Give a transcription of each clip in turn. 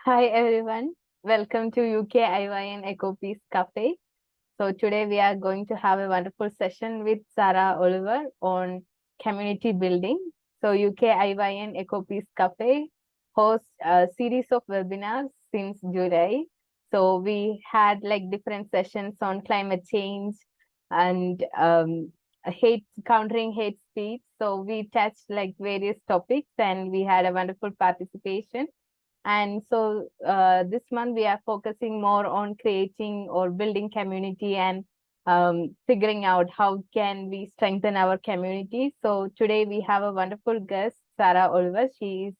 Hi everyone, welcome to UKIYN EcoPeace Cafe. So today we are going to have a wonderful session with Sarah Oliver on community building. So UKIYN EcoPeace Cafe hosts a series of webinars since July. So we had like different sessions on climate change and countering hate speech. So we touched like various topics and we had a wonderful participation. And so this month we are focusing more on creating or building community and figuring out how can we strengthen our community. So today we have a wonderful guest, Sarah Oliver. She is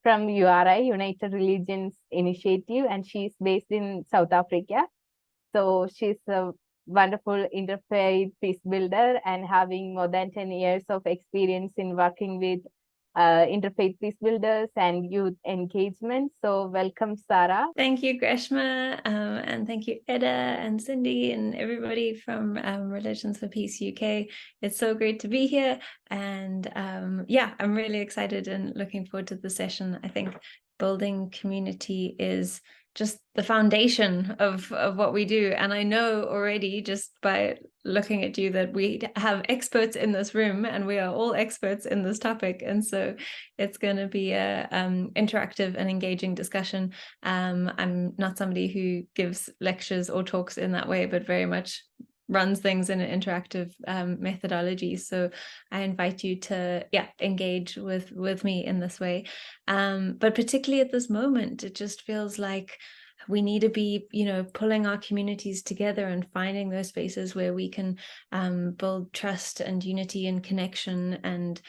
from URI, United Religions Initiative, and she is based in South Africa. So she's a wonderful interfaith peace builder and having more than 10 years of experience in working with interfaith peace builders and youth engagement. So welcome, Sarah. Thank you, Greshma, and thank you, Eda and Cindy and everybody from Religions for Peace UK. It's so great to be here. And yeah, I'm really excited and looking forward to the session. I think building community is just the foundation of what we do. And I know already just by looking at you that we have experts in this room and we are all experts in this topic. And so it's going to be a interactive and engaging discussion. I'm not somebody who gives lectures or talks in that way, but very much runs things in an interactive methodology. So I invite you to engage with me in this way. But particularly at this moment, it just feels like we need to be, pulling our communities together and finding those spaces where we can build trust and unity and connection. And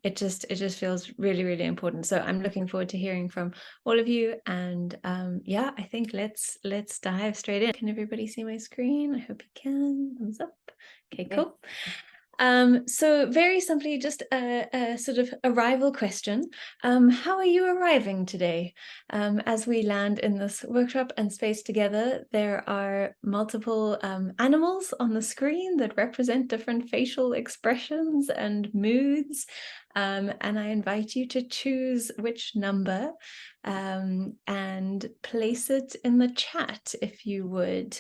it just feels really, really important. So I'm looking forward to hearing from all of you. And I think let's dive straight in. Can everybody see my screen? I hope you can. Thumbs up. Okay, cool. So very simply, just a sort of arrival question. How are you arriving today? As we land in this workshop and space together, there are multiple animals on the screen that represent different facial expressions and moods. And I invite you to choose which number and place it in the chat if you would.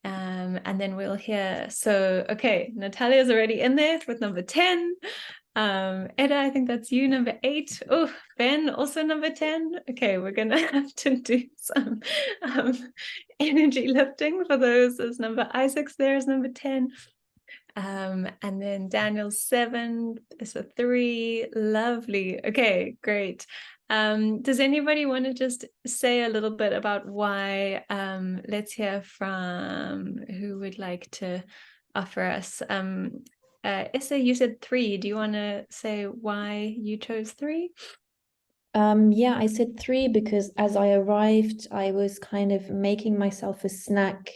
And then we'll hear. So, okay, Natalia's already in there with number 10. Eda, I think that's you, number 8. Oh, Ben, also number 10. Okay, we're going to have to do some energy lifting for those. As number Isaac's there is number 10. And then Daniel's 7 is a 3. Lovely. Okay, great. Does anybody want to just say a little bit about why? Let's hear from who would like to offer us. Issa, you said 3. Do you want to say why you chose 3? Yeah, I said 3 because as I arrived, I was kind of making myself a snack,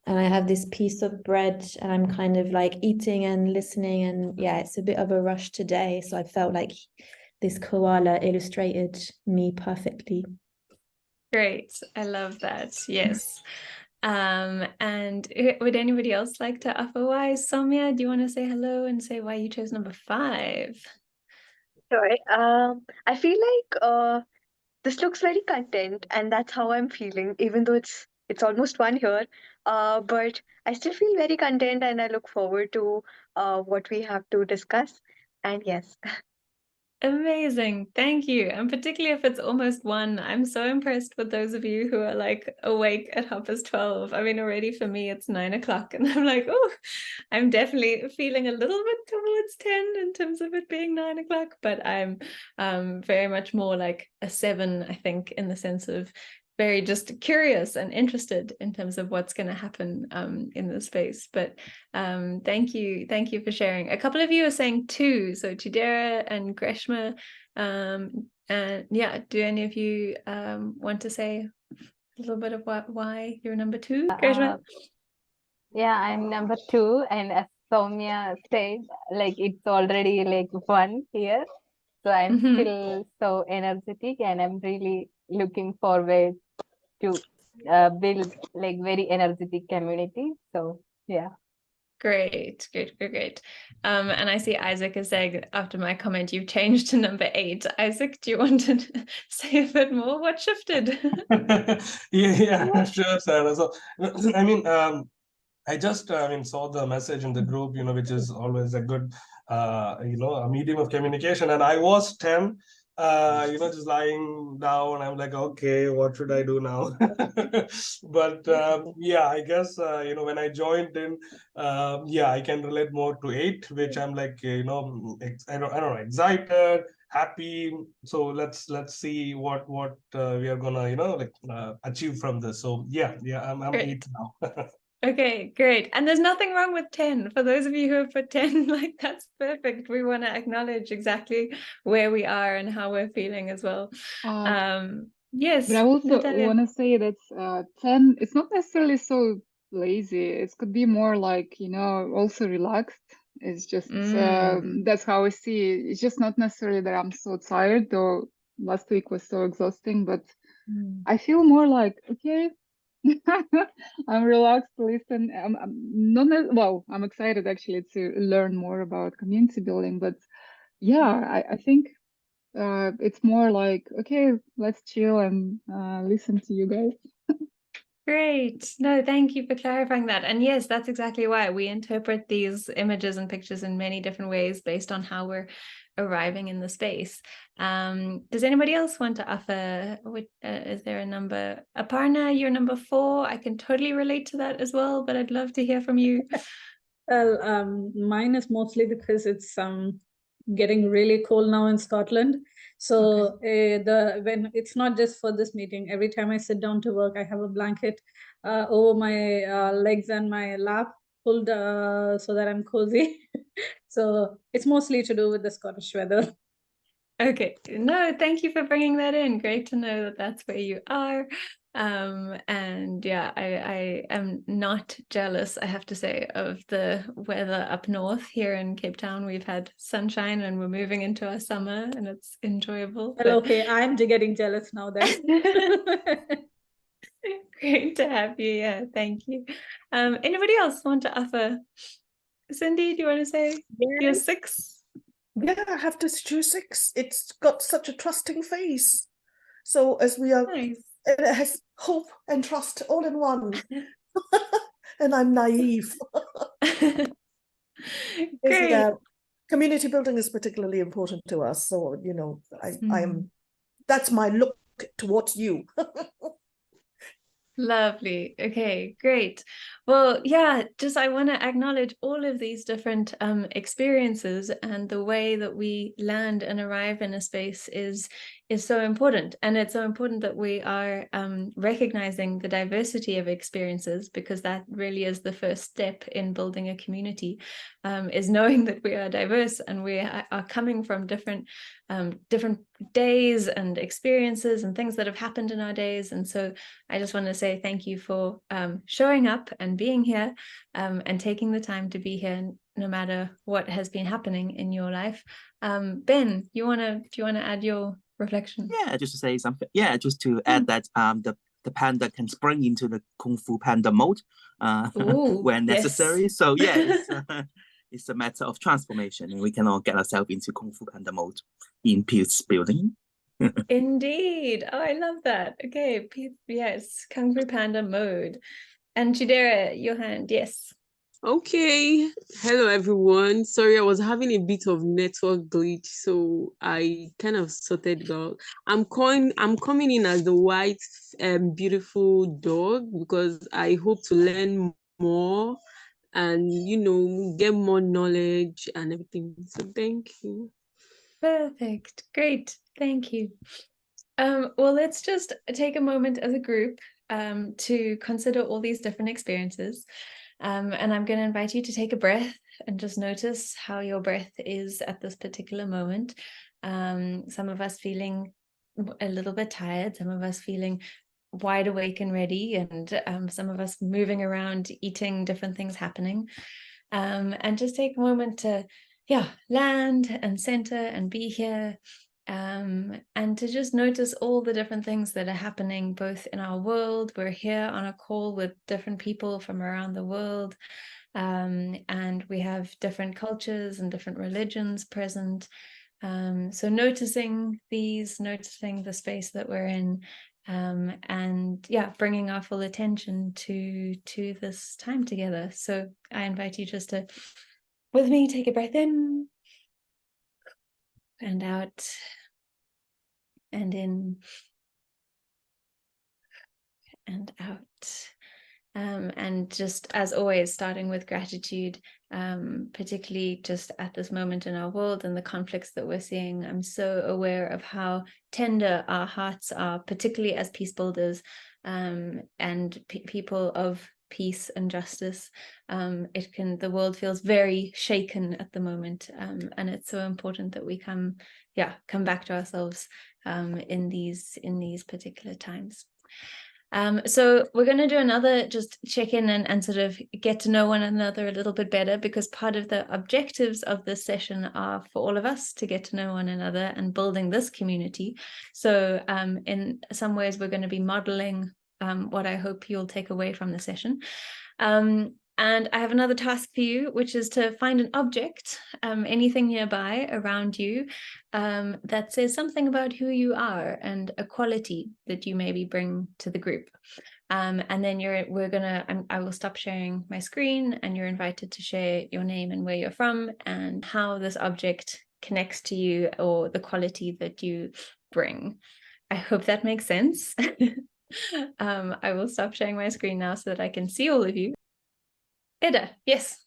and I have this piece of bread and I'm kind of like eating and listening, and yeah, it's a bit of a rush today. So I felt like this koala illustrated me perfectly. Great. I love that. Yes. And would anybody else like to offer why? Soumya, do you want to say hello and say why you chose number 5? Sure. I feel like this looks very content, and that's how I'm feeling, even though it's almost 1 here. But I still feel very content, and I look forward to what we have to discuss. And yes. Amazing. Thank you. And particularly if it's almost 1, I'm so impressed with those of you who are like awake at 12:30. I mean, already for me, it's 9 o'clock and I'm like, oh, I'm definitely feeling a little bit towards 10 in terms of it being 9 o'clock, but I'm very much more like a 7, I think, in the sense of very just curious and interested in terms of what's going to happen in the space. But thank you for sharing. A couple of you are saying 2, so Chidera and Greshma. And yeah, do any of you want to say a little bit of why you're number 2, Greshma? Yeah, I'm number 2, and as Soumya said, like it's already like 1 here. So I'm still so energetic, and I'm really looking forward to build like very energetic community. So yeah. Great. And I see Isaac is saying, after my comment, you've changed to number 8. Isaac, do you want to say a bit more? What shifted? Yeah, sure, Sarah. So, I mean, I just, saw the message in the group, which is always a good, a medium of communication. And I was 10, just lying down. I'm like, okay, what should I do now? But yeah, I guess, when I joined in, I can relate more to 8, which I'm like, I don't know, excited, happy. So let's see what we are gonna, achieve from this. So yeah, I'm Great. 8 now. Okay, great. And there's nothing wrong with 10. For those of you who have put 10, like, that's perfect. We want to acknowledge exactly where we are and how we're feeling as well. Yes, But I also Natalia. want to say that 10, it's not necessarily so lazy. It could be more like, also relaxed. It's just, that's how I see it. It's just not necessarily that I'm so tired, though last week was so exhausting, but I feel more like, okay, I'm relaxed to listen. I'm excited actually to learn more about community building, but yeah, I think it's more like, okay, let's chill and listen to you guys. Great. No, thank you for clarifying that. And yes, that's exactly why we interpret these images and pictures in many different ways based on how we're arriving in the space. Does anybody else want to offer? Is there a number? Aparna, you're number 4. I can totally relate to that as well, but I'd love to hear from you. Well, mine is mostly because it's getting really cold now in Scotland. So when it's not just for this meeting, every time I sit down to work, I have a blanket over my legs and my lap pulled so that I'm cozy. So it's mostly to do with the Scottish weather. Okay, no, thank you for bringing that in. Great to know that that's where you are. And yeah, I am not jealous, I have to say, of the weather up north. Here in Cape Town, we've had sunshine and we're moving into our summer and it's enjoyable. Well, okay, I'm getting jealous now then. Great to have you. Yeah, thank you. Anybody else want to offer? Cindy, do you want to say you're 6? Yeah, I have to choose 6. It's got such a trusting face. So as we are, Nice. it has hope and trust all in one. And I'm naive. Great. That community building is particularly important to us. So, I am, that's my look towards you. Lovely. Okay, great. Well, yeah, I want to acknowledge all of these different experiences, and the way that we land and arrive in a space is so important. And it's so important that we are recognizing the diversity of experiences, because that really is the first step in building a community, is knowing that we are diverse and we are coming from different days and experiences and things that have happened in our days. And so I just want to say thank you for showing up and being here, and taking the time to be here no matter what has been happening in your life. Ben, do you want to add your reflection? Yeah, just to say something. Yeah, just to add that the panda can spring into the Kung Fu Panda mode when necessary. Yes. So yeah, it's a matter of transformation, and we can all get ourselves into Kung Fu Panda mode in peace building. Indeed. Oh, I love that. Okay, yes, Kung Fu Panda mode. And Chidera, your hand, yes. Okay, hello everyone. Sorry, I was having a bit of network glitch, so I kind of sorted it out. I'm coming in as the white beautiful dog, because I hope to learn more and get more knowledge and everything. So thank you. Perfect. Great. Thank you. Well, let's just take a moment as a group to consider all these different experiences. And I'm going to invite you to take a breath and just notice how your breath is at this particular moment. Some of us feeling a little bit tired, some of us feeling wide awake and ready, and some of us moving around, eating, different things happening. And just take a moment to, land and center and be here. And to just notice all the different things that are happening both in our world. We're here on a call with different people from around the world. and we have different cultures and different religions present. So noticing the space that we're in, and yeah, bringing our full attention to this time together. So I invite you just to, with me, take a breath in and out, and in and out. And just as always, starting with gratitude, particularly just at this moment in our world and the conflicts that we're seeing. I'm so aware of how tender our hearts are, particularly as peace builders, and people of peace and justice. The world feels very shaken at the moment, and it's so important that we come back to ourselves in these particular times. So we're going to do another just check in and sort of get to know one another a little bit better, because part of the objectives of this session are for all of us to get to know one another and building this community. So in some ways, we're going to be modeling what I hope you'll take away from the session. And I have another task for you, which is to find an object, anything nearby around you, that says something about who you are and a quality that you maybe bring to the group. And then I will stop sharing my screen, and you're invited to share your name and where you're from and how this object connects to you, or the quality that you bring. I hope that makes sense. I will stop sharing my screen now so that I can see all of you. Ida, yes.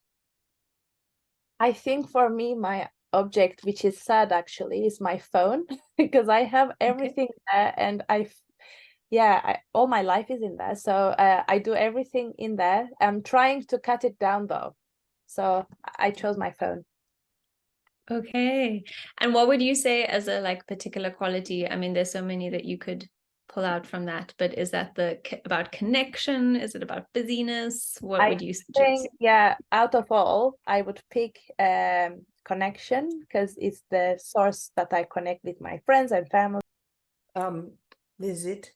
I think for me, my object, which is sad actually, is my phone, because I have everything there, and all my life is in there. So I do everything in there. I'm trying to cut it down though. So I chose my phone. Okay. And what would you say as a particular quality? I mean, there's so many that you could pull out from that, but is that about connection? Is it about busyness? What would you suggest? Out of all, I would pick connection, because it's the source that I connect with my friends and family. Is it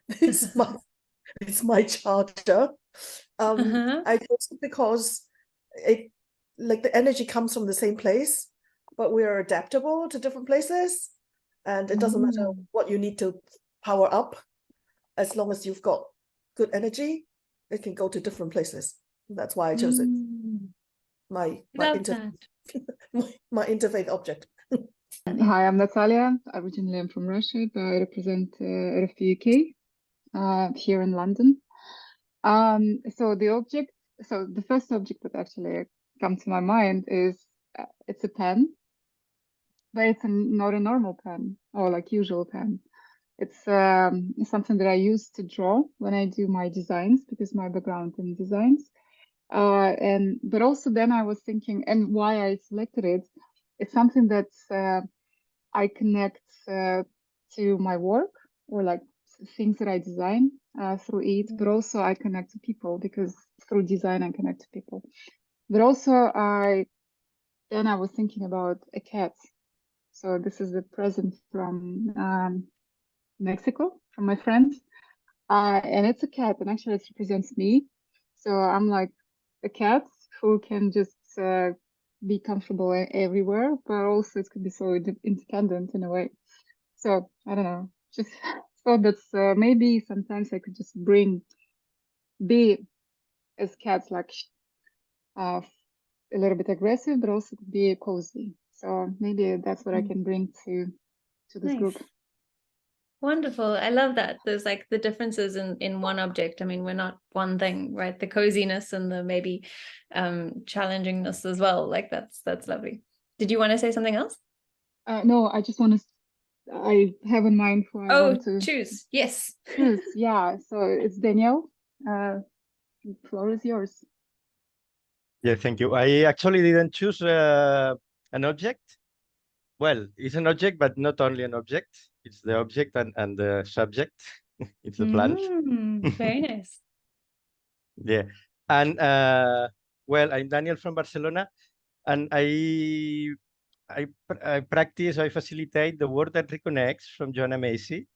it's my charger. I chose it because the energy comes from the same place, but we are adaptable to different places. And it doesn't matter what you need to power up, as long as you've got good energy, it can go to different places. That's why I chose it. My interfaith object. Hi, I'm Natalia. Originally, I'm from Russia, but I represent RFP UK here in London. So the first object that actually comes to my mind is it's a pen. But it's not a normal pen or usual pen. It's something that I use to draw when I do my designs, because my background in designs. But also then I was thinking, and why I selected it, it's something that I connect to my work, or things that I design through it. But also I connect to people, because through design I connect to people. But also I was thinking about a cat. So this is a present from Mexico, from my friend. And it's a cat, and actually it represents me. So I'm like a cat who can just be comfortable everywhere, but also it could be so independent in a way. So I don't know, just thought that maybe sometimes I could just be as cats, a little bit aggressive, but also be cozy. So maybe that's what I can bring to this group. Wonderful. I love that. There's the differences in one object. I mean, we're not one thing, right? The coziness and the maybe challengingness as well. That's lovely. Did you want to say something else? No, I just want to. I have in mind who I want to choose. Yes. Choose. Yeah. So it's Danielle. The floor is yours. Yeah, thank you. I actually didn't choose an object. Well, it's an object, but not only an object. It's the object and the subject. It's the plant. Very nice. Yeah. And well, I'm Daniel from Barcelona, and I practice, I facilitate the work that reconnects from Joanna Macy.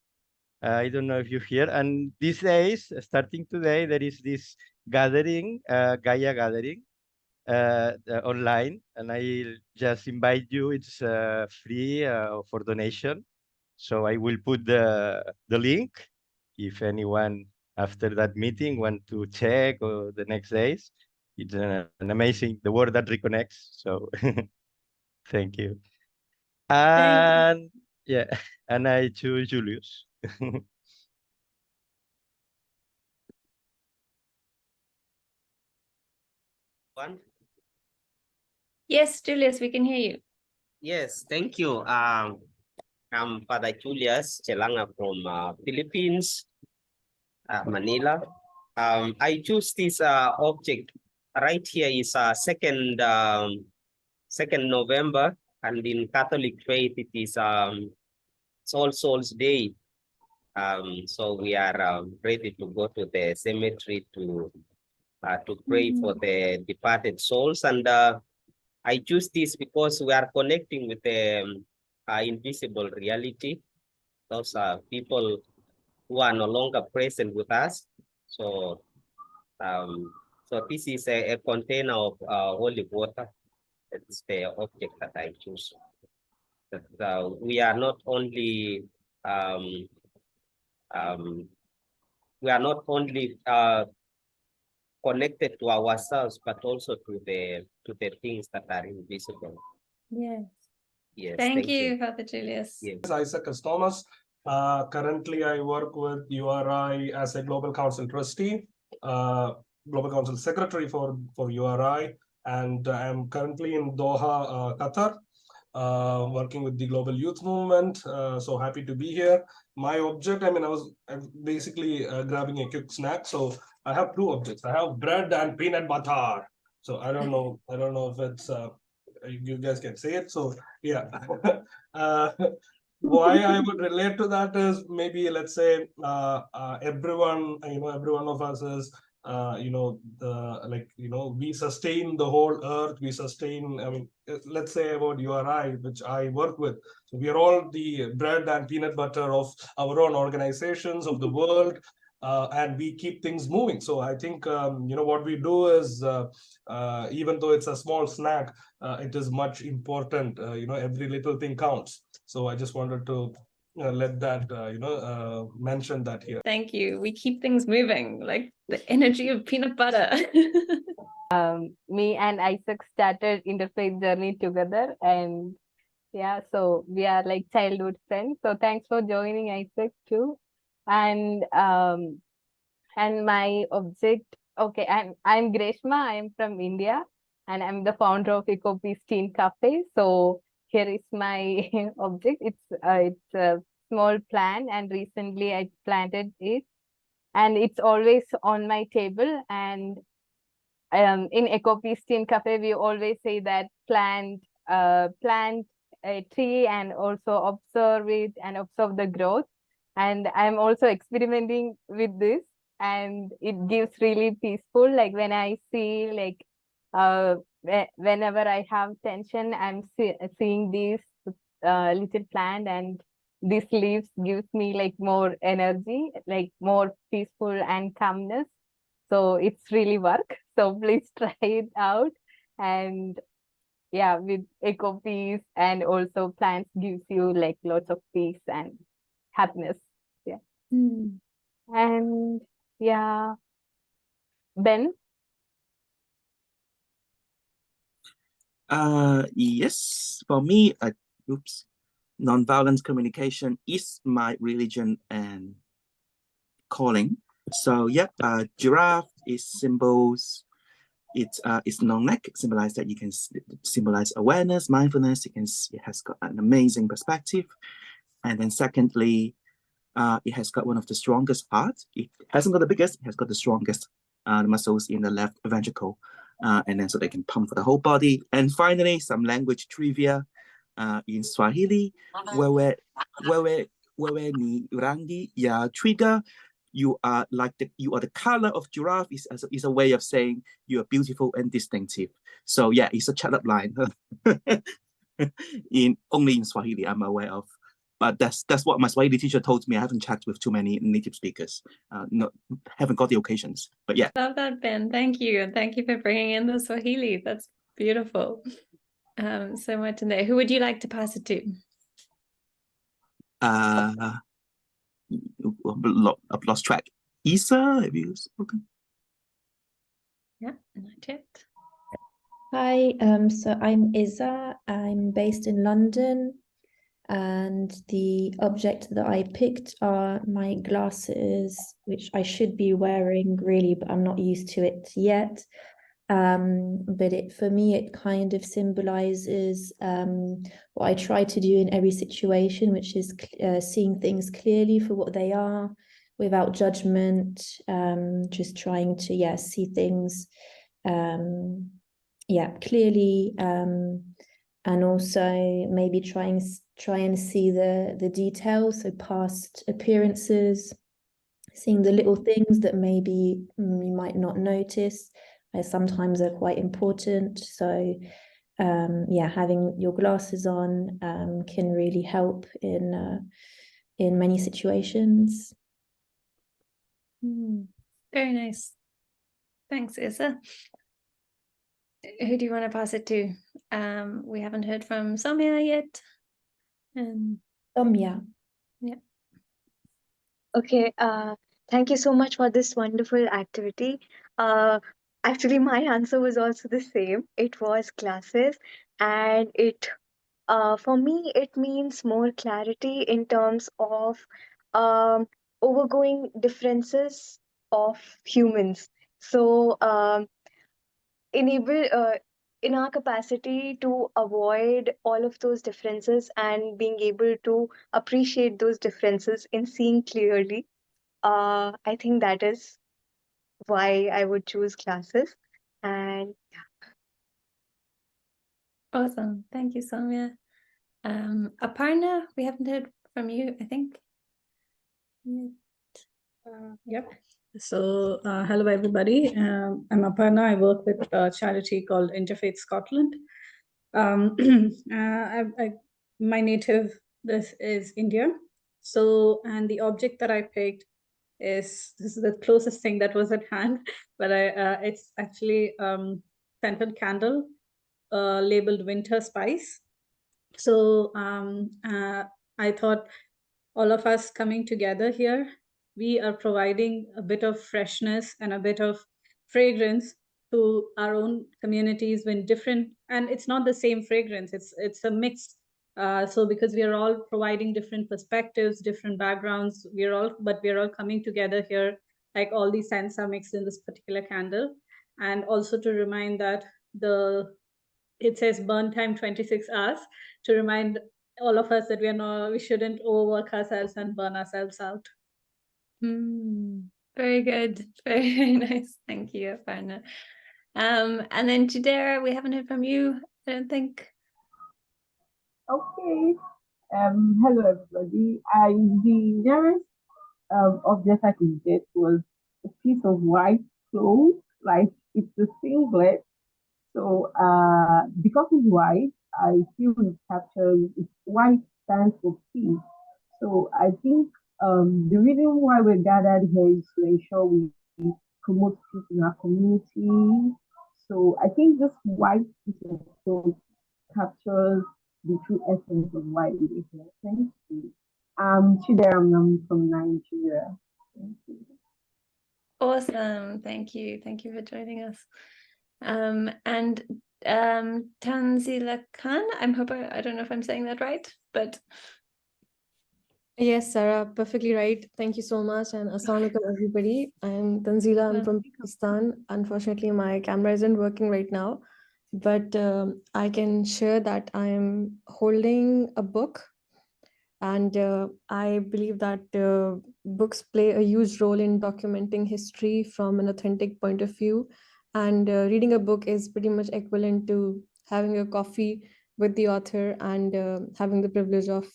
I don't know if you hear. And these days, starting today, there is this gathering, Gaia gathering, online, and I just invite you. It's free for donation. So I will put the link if anyone after that meeting want to check or the next days. It's an amazing, the word that reconnects. So thank you. And yeah, and I choose Julius. One. Yes, Julius, we can hear you. Yes, thank you. I'm Father Julius Chelanga from Philippines, Manila. I choose this object right here is 2nd November, and in Catholic faith it is All Souls Day. So we are ready to go to the cemetery to pray for the departed souls, and I choose this because we are connecting with the invisible reality. Those are people who are no longer present with us. So, so this is a container of holy water. It's the object that I choose. That we are not only connected to ourselves, but also to the things that are invisible. Yes. Yes. Thank you, Father Julius. Yes. Isaac as Thomas. Currently, I work with URI as a Global Council trustee, Global Council secretary for URI, and I'm currently in Doha, Qatar, working with the Global Youth Movement. So happy to be here. My object, I was basically grabbing a quick snack. So I have two objects. I have bread and peanut butter. So I don't know if it's you guys can say it. So yeah. Why I would relate to that is maybe, let's say, everyone, every one of us is, we sustain the whole earth. We sustain, let's say about URI, which I work with. So we are all the bread and peanut butter of our own organizations, of the world. And we keep things moving. So I think, what we do is, even though it's a small snack, it is much important. Every little thing counts. So I just wanted to let that, mention that here. Thank you. We keep things moving, like the energy of peanut butter. Me and Isaac started Interfaith journey together, and yeah, so we are like childhood friends. So thanks for joining, Isaac, too. And my object, okay, I'm Greshma. I'm from India, and I'm the founder of EcoPeace Cafe. So here is my object. It's a small plant, and recently I planted it, and it's always on my table. And in EcoPeace Cafe, we always say that plant a tree and also observe it and observe the growth. And I'm also experimenting with this, and it gives really peaceful. Like when I see, like whenever I have tension, I'm seeing this little plant, and these leaves gives me like more energy, like more peaceful and calmness. So it's really work. So please try it out. And yeah, with EcoPeace, and also plants gives you like lots of peace and happiness. Yeah. And yeah, Ben. Yes, for me, nonviolent communication is my religion and calling. So yeah, giraffe is symbols. It's long neck, symbolize that you can symbolize awareness, mindfulness. It has got an amazing perspective. And then secondly, it has got one of the strongest parts. It hasn't got the biggest, it has got the strongest muscles in the left ventricle. And then so they can pump for the whole body. And finally, some language trivia in Swahili, wewe ni rangi ya twiga. You are the color of giraffe is a way of saying you are beautiful and distinctive. So yeah, it's a chat-up line. Only in Swahili I'm aware of. But that's what my Swahili teacher told me. I haven't chatted with too many native speakers. Haven't got the occasions. But yeah. Love that, Ben. Thank you. And thank you for bringing in the Swahili. That's beautiful. So much in there. Who would you like to pass it to? I've lost track. Isa, have you spoken? Yeah, not yet. Hi, so I'm Isa. I'm based in London, and the object that I picked are my glasses, which I should be wearing really, but I'm not used to it yet. But for me, it kind of symbolizes what I try to do in every situation, which is seeing things clearly for what they are, without judgment, just trying to see things clearly, and also maybe try and see the details, so past appearances, seeing the little things that maybe you might not notice, sometimes are quite important. So having your glasses on can really help in many situations. Very nice. Thanks, Isa. Who do you want to pass it to? We haven't heard from Soumya yet. Soumya. Yeah. Okay, thank you so much for this wonderful activity. Actually, my answer was also the same. It was classes, and for me, it means more clarity in terms of overgoing differences of humans. So, in our capacity to avoid all of those differences and being able to appreciate those differences in seeing clearly, I think that is why I would choose classes. And Awesome. Thank you, Soumya. Aparna, we haven't heard from you, I think. Yep. So, hello everybody. I'm Aparna. I work with a charity called Interfaith Scotland. My native this is India. So, and the object that I picked this is the closest thing that was at hand, but it's actually scented candle labeled winter spice. So I thought all of us coming together here, we are providing a bit of freshness and a bit of fragrance to our own communities when different, and it's not the same fragrance, it's a mix. So because we are all providing different perspectives, different backgrounds, we are all coming together here, like all these scents are mixed in this particular candle. And also to remind that it says burn time 26 hours, to remind all of us that we shouldn't overwork ourselves and burn ourselves out. Very good. Very nice. Thank you, Aparna. And then Jidera, we haven't heard from you, I don't think. Okay. Hello everybody. The nearest object I could get was a piece of white cloth, like it's a singlet. So because it's white, I feel it captures, white stands for peace. So I think the reason why we're gathered here is to ensure we promote peace in our community. So I think this white piece of cloth captures the true essence of why we are here. Thank you. Chidera, I'm from Nigeria. Thank you. Awesome. Thank you. Thank you for joining us. And Tanzila Khan, I don't know if I'm saying that right, but yes, Sarah, perfectly right. Thank you so much, and assalamu alaikum everybody. I'm Tanzila. I'm from Pakistan. Unfortunately, my camera isn't working right now, but I can share that I'm holding a book, and I believe that books play a huge role in documenting history from an authentic point of view. And reading a book is pretty much equivalent to having a coffee with the author and having the privilege of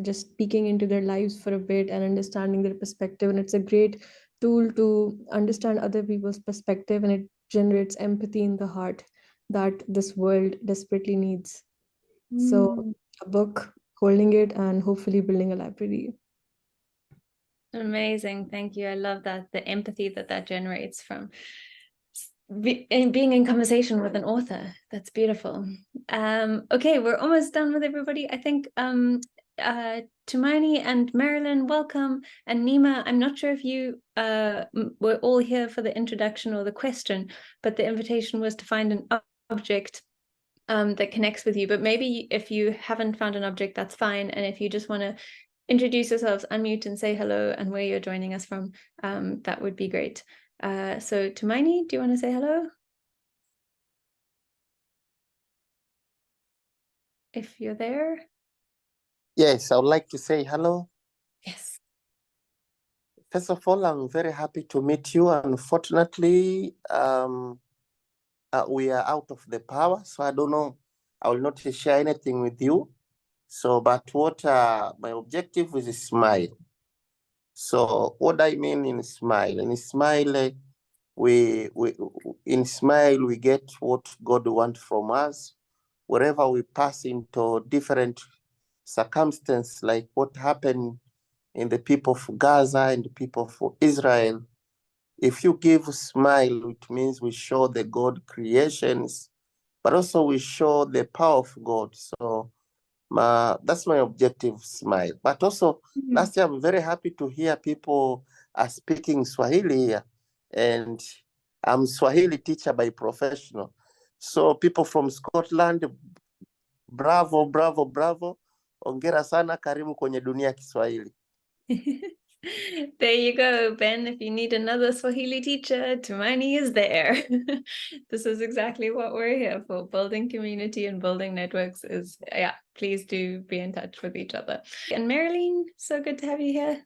just peeking into their lives for a bit and understanding their perspective. And it's a great tool to understand other people's perspective, and it generates empathy in the heart that this world desperately needs. So a book holding it and hopefully building a library. Amazing. Thank you. I love that. The empathy that generates from being in conversation with an author. That's beautiful. Okay, we're almost done with everybody. I think Tumaini and Marilyn, welcome. And Nima, I'm not sure if you were all here for the introduction or the question, but the invitation was to find an object that connects with you. But maybe if you haven't found an object, that's fine. And if you just want to introduce yourselves, unmute and say hello and where you're joining us from, that would be great. So Tumaini, do you want to say hello? If you're there. Yes, I would like to say hello. Yes. First of all, I'm very happy to meet you. Unfortunately, we are out of the power, so I don't know. I will not share anything with you. So, but what my objective is smile. So, what I mean in smile, we get what God wants from us. Wherever we pass into different circumstances, like what happened in the people of Gaza and the people of Israel, if you give a smile, it means we show the God creations, but also we show the power of God. So that's my objective, smile. But also, last year, I'm very happy to hear people are speaking Swahili here. And I'm Swahili teacher by professional. So people from Scotland, bravo, bravo, bravo. Ongera sana, karibu kwenye dunia ya Kiswahili. There you go, Ben. If you need another Swahili teacher, Tumaini is there. This is exactly what we're here for. Building community and building networks is, yeah, please do be in touch with each other. And Marilyn, so good to have you here.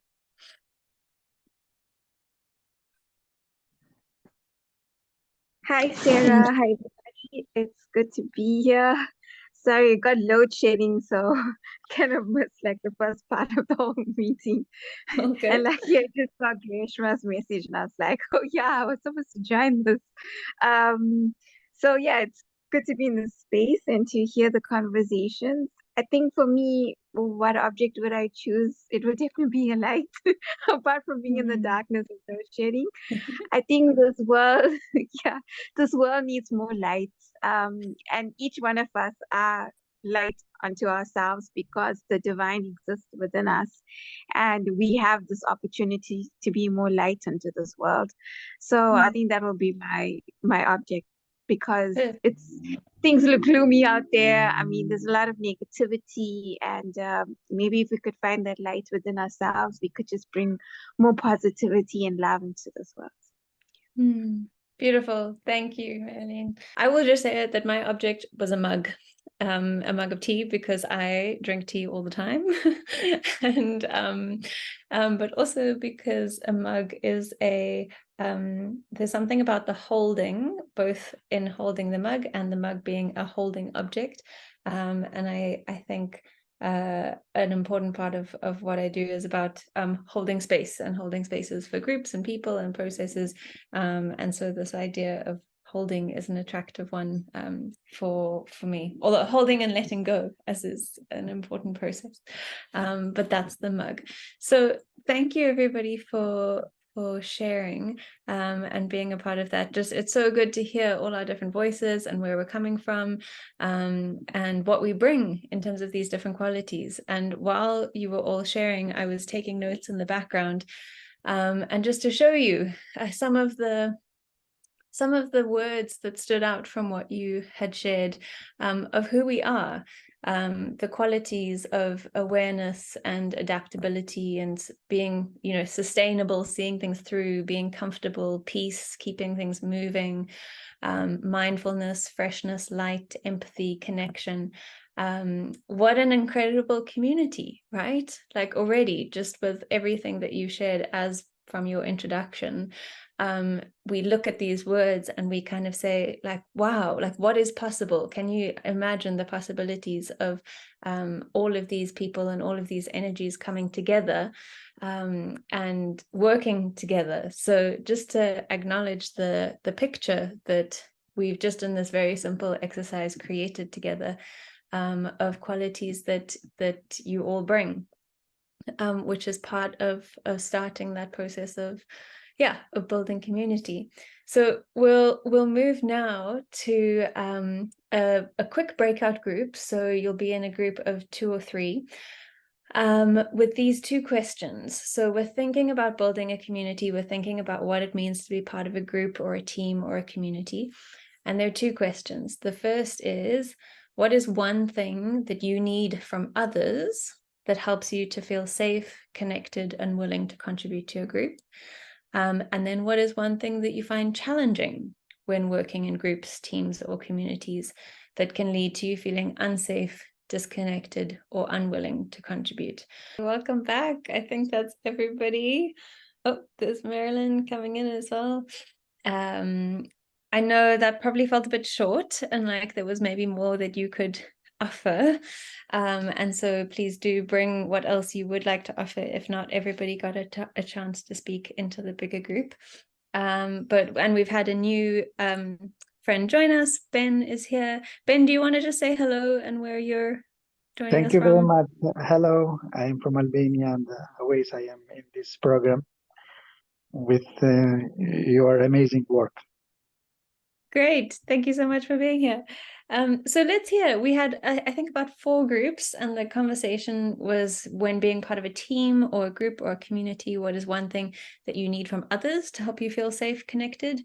Hi, Sarah. Hi, everybody. It's good to be here. Sorry, it got load shedding, so kind of missed like the first part of the whole meeting. Okay. And like, yeah, I just saw Greshma's message, and I was like, oh yeah, I was supposed to join this. So yeah, it's good to be in this space and to hear the conversations. I think for me, what object would I choose? It would definitely be a light, apart from being in the darkness and load shedding. I think this world, yeah, this world needs more lights. And each one of us are light unto ourselves because the divine exists within us, and we have this opportunity to be more light unto this world. So I think that will be my object, because things look gloomy out there. I mean, there's a lot of negativity, and maybe if we could find that light within ourselves, we could just bring more positivity and love into this world. Beautiful. Thank you, Marilyn. I will just say that my object was a mug of tea, because I drink tea all the time. And but also because a mug is there's something about the holding, both in holding the mug and the mug being a holding object. And I think an important part of what I do is about holding space and holding spaces for groups and people and processes. And so this idea of holding is an attractive one for me, although holding and letting go as is an important process. But that's the mug. So thank you everybody for sharing and being a part of that. Just, it's so good to hear all our different voices and where we're coming from, and what we bring in terms of these different qualities. And while you were all sharing, I was taking notes in the background, and just to show you some of the words that stood out from what you had shared, of who we are. The qualities of awareness and adaptability and being, sustainable, seeing things through, being comfortable, peace, keeping things moving, mindfulness, freshness, light, empathy, connection. What an incredible community, right? Like already, just with everything that you shared as from your introduction, we look at these words and we kind of say, like, wow, like what is possible? Can you imagine the possibilities of all of these people and all of these energies coming together and working together? So just to acknowledge the picture that we've just in this very simple exercise created together, of qualities that you all bring, which is part of starting that process of building community. So we'll move now to a quick breakout group. So you'll be in a group of 2 or 3 with these 2 questions. So we're thinking about building a community. We're thinking about what it means to be part of a group or a team or a community. And there are 2 questions. The first is, what is one thing that you need from others that helps you to feel safe, connected, and willing to contribute to a group? And then what is one thing that you find challenging when working in groups, teams, or communities that can lead to you feeling unsafe, disconnected, or unwilling to contribute? Welcome back. I think that's everybody. Oh, there's Marilyn coming in as well. I know that probably felt a bit short and like there was maybe more that you could offer. And so please do bring what else you would like to offer. If not, everybody got a chance to speak into the bigger group. And we've had a new friend join us. Ben is here. Ben, do you want to just say hello and where you're joining us from? Thank you very much. Hello, I'm from Albania and always I am in this program with your amazing work. Great. Thank you so much for being here. So let's hear. We had, I think, about 4 groups, and the conversation was, when being part of a team or a group or a community, what is one thing that you need from others to help you feel safe, connected?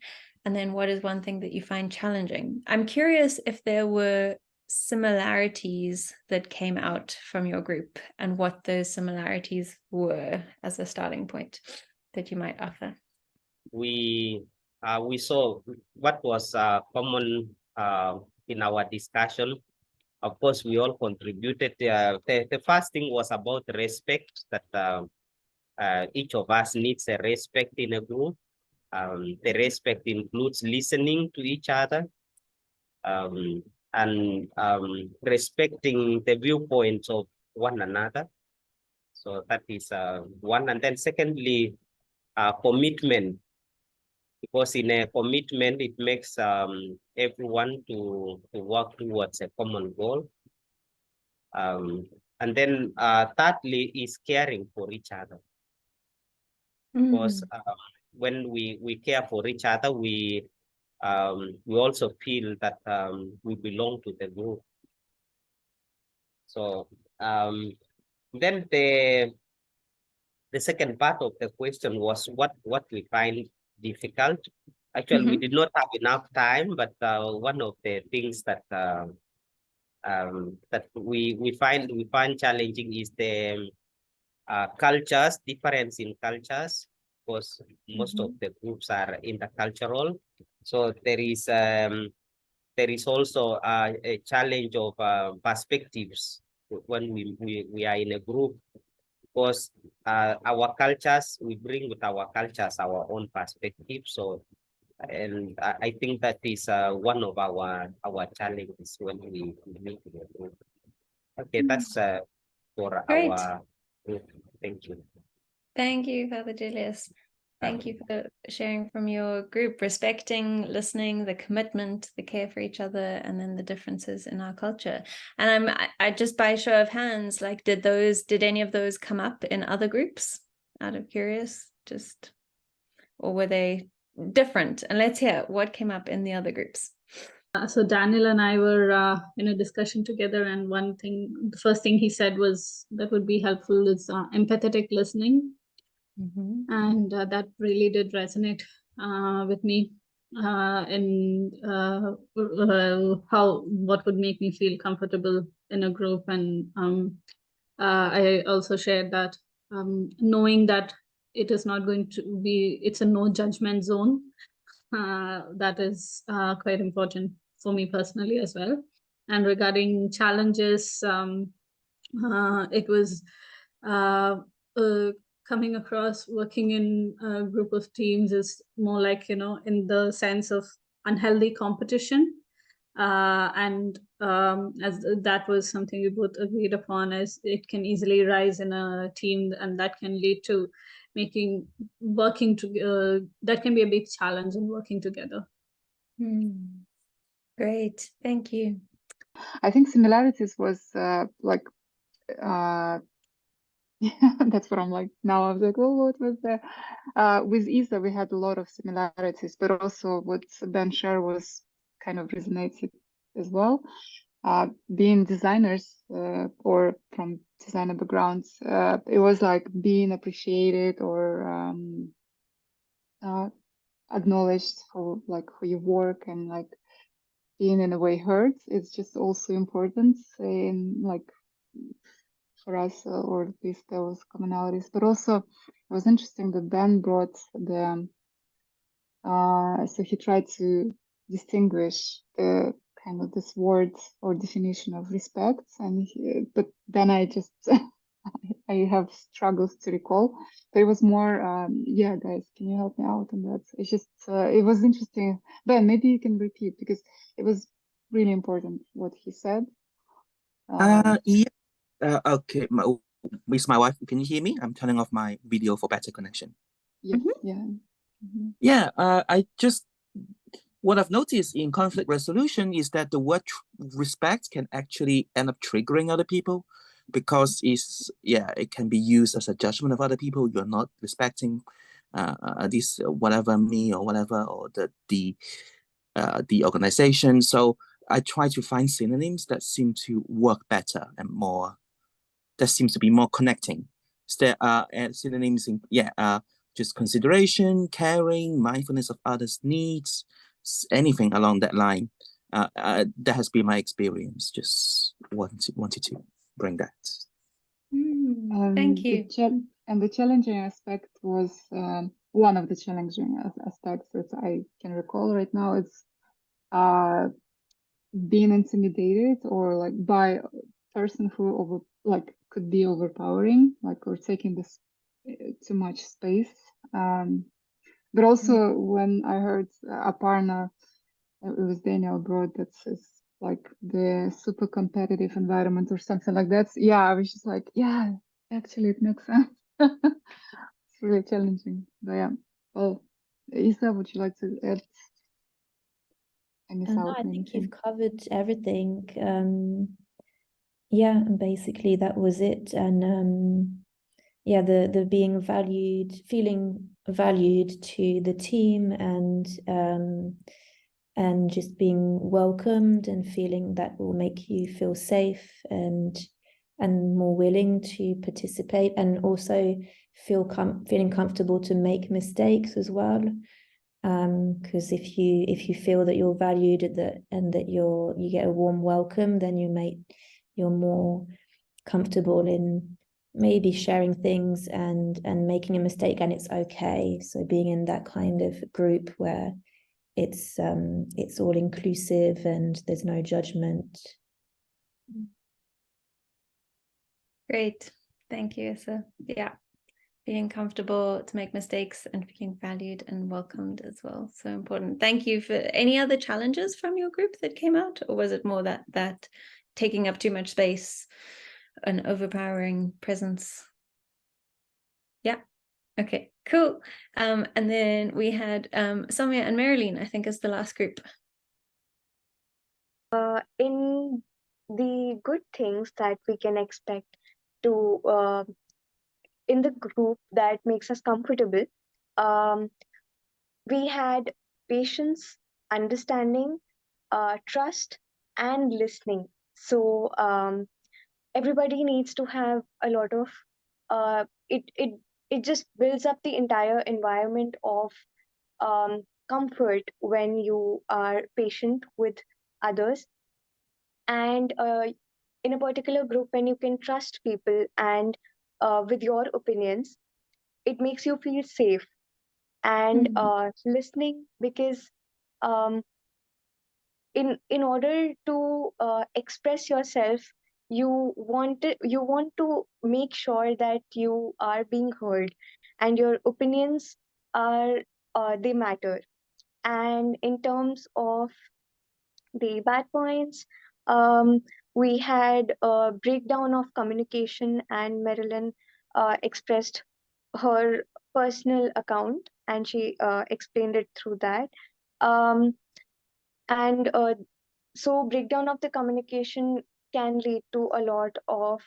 And then what is one thing that you find challenging? I'm curious if there were similarities that came out from your group and what those similarities were as a starting point that you might offer. We saw what was common in our discussion. Of course, we all contributed. The first thing was about respect, that each of us needs a respect in a group. The respect includes listening to each other and respecting the viewpoints of one another. So that is one. And then secondly, commitment. Because in a commitment, it makes everyone to work towards a common goal. And then thirdly is caring for each other. Because when we care for each other, we also feel that we belong to the group. So then the second part of the question was what we find difficult. Actually, we did not have enough time, but one of the things that that we find challenging is the cultures, difference in cultures, because most of the groups are intercultural. So there is also a challenge of perspectives when we are in a group, because our cultures, we bring with our cultures our own perspective. So, and I think that is one of our challenges when we meet in a group. Okay, that's for Great. our group. Thank you. Thank you, Father Julius. Thank you for sharing from your group, respecting, listening, the commitment, the care for each other, and then the differences in our culture. And I just, by show of hands, like, did any of those come up in other groups? Out of curious, or were they different? And let's hear what came up in the other groups. So Daniel and I were in a discussion together, and the first thing he said was that would be helpful is empathetic listening. And that really did resonate with me in what would make me feel comfortable in a group. And I also shared that knowing that it is not going to be, it's a no judgment zone, that is quite important for me personally as well. And regarding challenges, it was coming across working in a group of teams is more like, in the sense of unhealthy competition. And as that was something we both agreed upon, as it can easily rise in a team, and that can lead to that can be a big challenge in working together. Great, thank you. I think similarities was like that's what I'm like now. I was like, oh, what was there? With Isa, we had a lot of similarities, but also what Ben shared was kind of resonated as well. Being designers or from designer backgrounds, it was like being appreciated or acknowledged for your work and like being in a way heard. It's just also important in like for us, or at least those commonalities. But also, it was interesting that Ben brought the so he tried to distinguish the kind of this word or definition of respect, and but then I just I have struggles to recall. But it was more, yeah, guys, can you help me out on that? It's just it was interesting. Ben, maybe you can repeat because it was really important what he said. Yeah. Okay. With my wife, can you hear me? I'm turning off my video for better connection. Yeah. Yeah. Yeah. What I've noticed in conflict resolution is that the word respect can actually end up triggering other people, because it can be used as a judgment of other people. You're not respecting this whatever me or whatever, or the organization. So I try to find synonyms that seem to work better and more. That seems to be more connecting. There are synonyms in just consideration, caring, mindfulness of others' needs, anything along that line. That has been my experience. Just wanted to bring that. Thank you. The challenging aspect was one of the challenging aspects that I can recall right now. It's being intimidated or like by a person who could be overpowering, like or taking this too much space. But also when I heard Aparna, it was Daniel brought that says like the super competitive environment or something like that. Yeah, I was just like, yeah, actually it makes sense. It's really challenging. But yeah. Well, Isa, would you like to add? I think you've covered everything. Yeah, and basically that was it. And yeah, the being valued, feeling valued to the team, and just being welcomed and feeling that will make you feel safe and more willing to participate, and also feeling comfortable to make mistakes as well. Because if you feel that you're valued and that you get a warm welcome, then you're more comfortable in maybe sharing things and making a mistake, and it's okay. So being in that kind of group where it's all inclusive and there's no judgment. Great. Thank you, Isa. Yeah. Being comfortable to make mistakes and feeling valued and welcomed as well. So important. Thank you. For any other challenges from your group that came out, or was it more that taking up too much space, an overpowering presence? Yeah. Okay, cool. And then we had Soumya and Marilyn, I think, as the last group. In the good things that we can expect to in the group that makes us comfortable, we had patience, understanding, trust, and listening. So everybody needs to have a lot of it just builds up the entire environment of comfort when you are patient with others, and in a particular group when you can trust people and with your opinions, it makes you feel safe. And listening, because um, in order to express yourself, you want to make sure that you are being heard and your opinions are they matter. And in terms of the bad points, we had a breakdown of communication, and Marilyn expressed her personal account, and she explained it through that. And So breakdown of the communication can lead to a lot of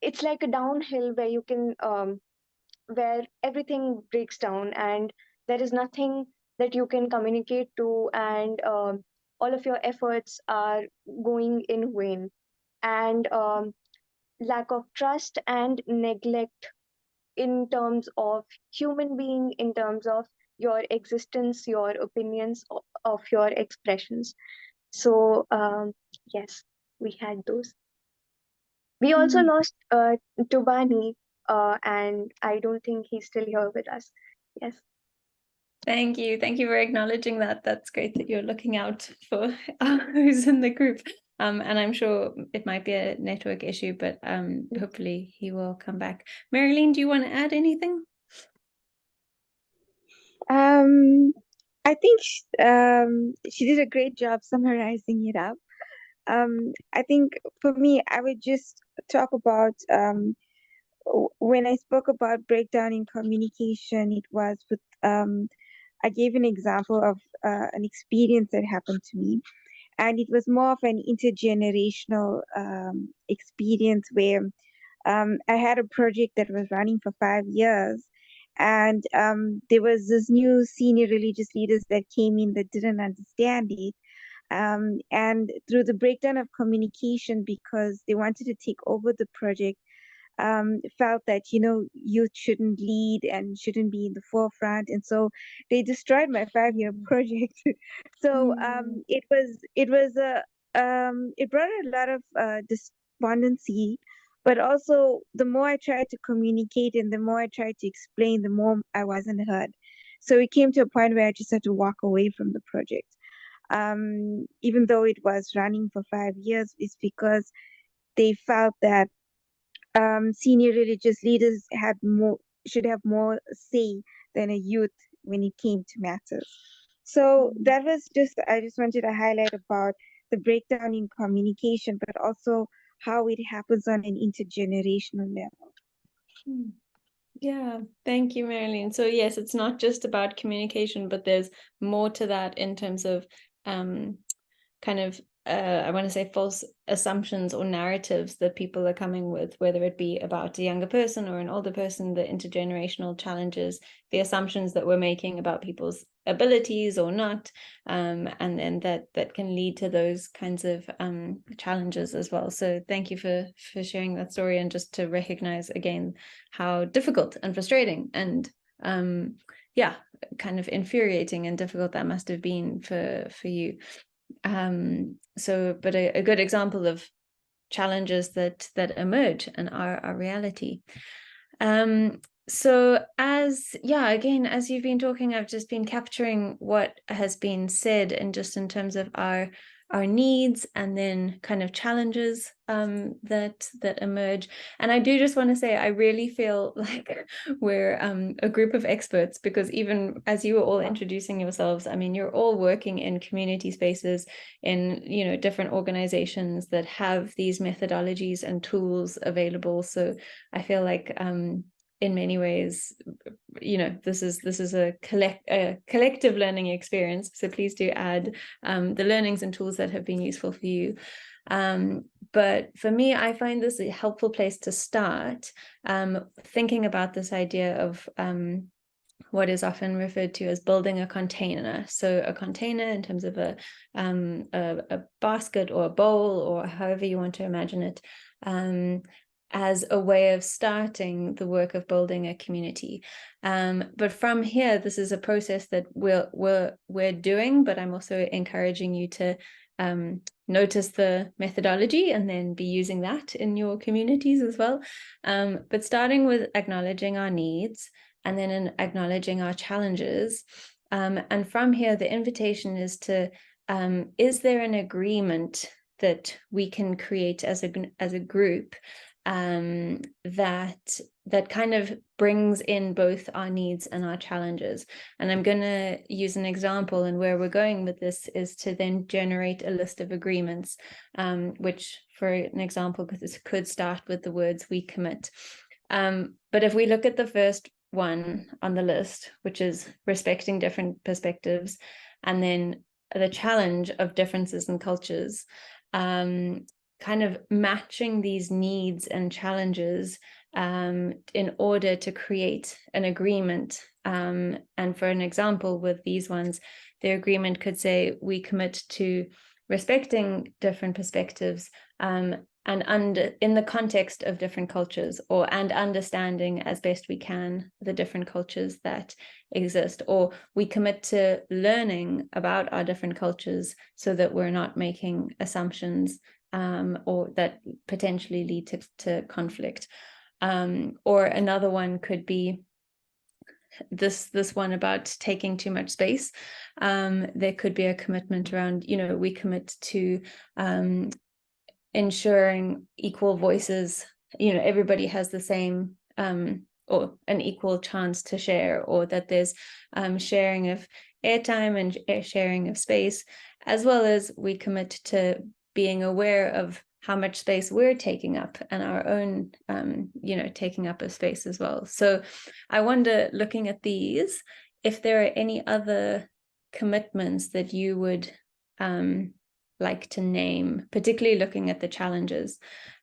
it's like a downhill where you can where everything breaks down and there is nothing that you can communicate to, and all of your efforts are going in vain, and lack of trust and neglect in terms of human being, in terms of your existence, your opinions, of your expressions. So yes, we had those. We also lost Tubani, and I don't think he's still here with us. Yes. Thank you. Thank you for acknowledging that. That's great that you're looking out for who's in the group. And I'm sure it might be a network issue, but hopefully he will come back. Marilyn, do you want to add anything? I think she did a great job summarizing it up. I think for me, I would just talk about when I spoke about breakdown in communication, it was with I gave an example of an experience that happened to me, and it was more of an intergenerational experience where I had a project that was running for 5 years, and there was this new senior religious leaders that came in that didn't understand it. And through the breakdown of communication, because they wanted to take over the project, felt that youth shouldn't lead and shouldn't be in the forefront, and so they destroyed my 5-year project. So it brought a lot of despondency, but also the more I tried to communicate and the more I tried to explain, the more I wasn't heard. So it came to a point where I just had to walk away from the project. Even though it was running for 5 years, it's because they felt that senior religious leaders should have more say than a youth when it came to matters. So that was I just wanted to highlight about the breakdown in communication, but also how it happens on an intergenerational level. Yeah, thank you, Marilyn. So yes, it's not just about communication, but there's more to that in terms of kind of I want to say false assumptions or narratives that people are coming with, whether it be about a younger person or an older person, the intergenerational challenges, the assumptions that we're making about people's abilities or not, and then that can lead to those kinds of challenges as well. So thank you for sharing that story, and just to recognize again how difficult and frustrating and yeah, kind of infuriating and difficult that must have been for you. But a good example of challenges that emerge and are reality. So as you've been talking, I've just been capturing what has been said, and just in terms of our needs and then kind of challenges that emerge. And I do just want to say, I really feel like we're a group of experts, because even as you were all introducing yourselves, I mean, you're all working in community spaces in different organizations that have these methodologies and tools available. So I feel like in many ways, this is a collective learning experience. So please do add the learnings and tools that have been useful for you. But for me, I find this a helpful place to start, thinking about this idea of what is often referred to as building a container. So a container in terms of a basket or a bowl, or however you want to imagine it, as a way of starting the work of building a community. But from here, this is a process that we're doing, but I'm also encouraging you to notice the methodology and then be using that in your communities as well. But starting with acknowledging our needs, and then in acknowledging our challenges. And from here, the invitation is to, is there an agreement that we can create as a group that kind of brings in both our needs and our challenges? And I'm going to use an example, and where we're going with this is to then generate a list of agreements, which, for an example, could start with the words "we commit." But if we look at the first one on the list, which is respecting different perspectives, and then the challenge of differences in cultures, kind of matching these needs and challenges in order to create an agreement. And for an example with these ones, the agreement could say we commit to respecting different perspectives and in the context of different cultures, and understanding as best we can the different cultures that exist, or we commit to learning about our different cultures so that we're not making assumptions or that potentially lead to conflict. Or another one could be this one about taking too much space. There could be a commitment around, we commit to ensuring equal voices, everybody has the same or an equal chance to share, or that there's sharing of airtime and sharing of space, as well as we commit to being aware of how much space we're taking up and our own, taking up of space as well. So I wonder, looking at these, if there are any other commitments that you would like to name, particularly looking at the challenges.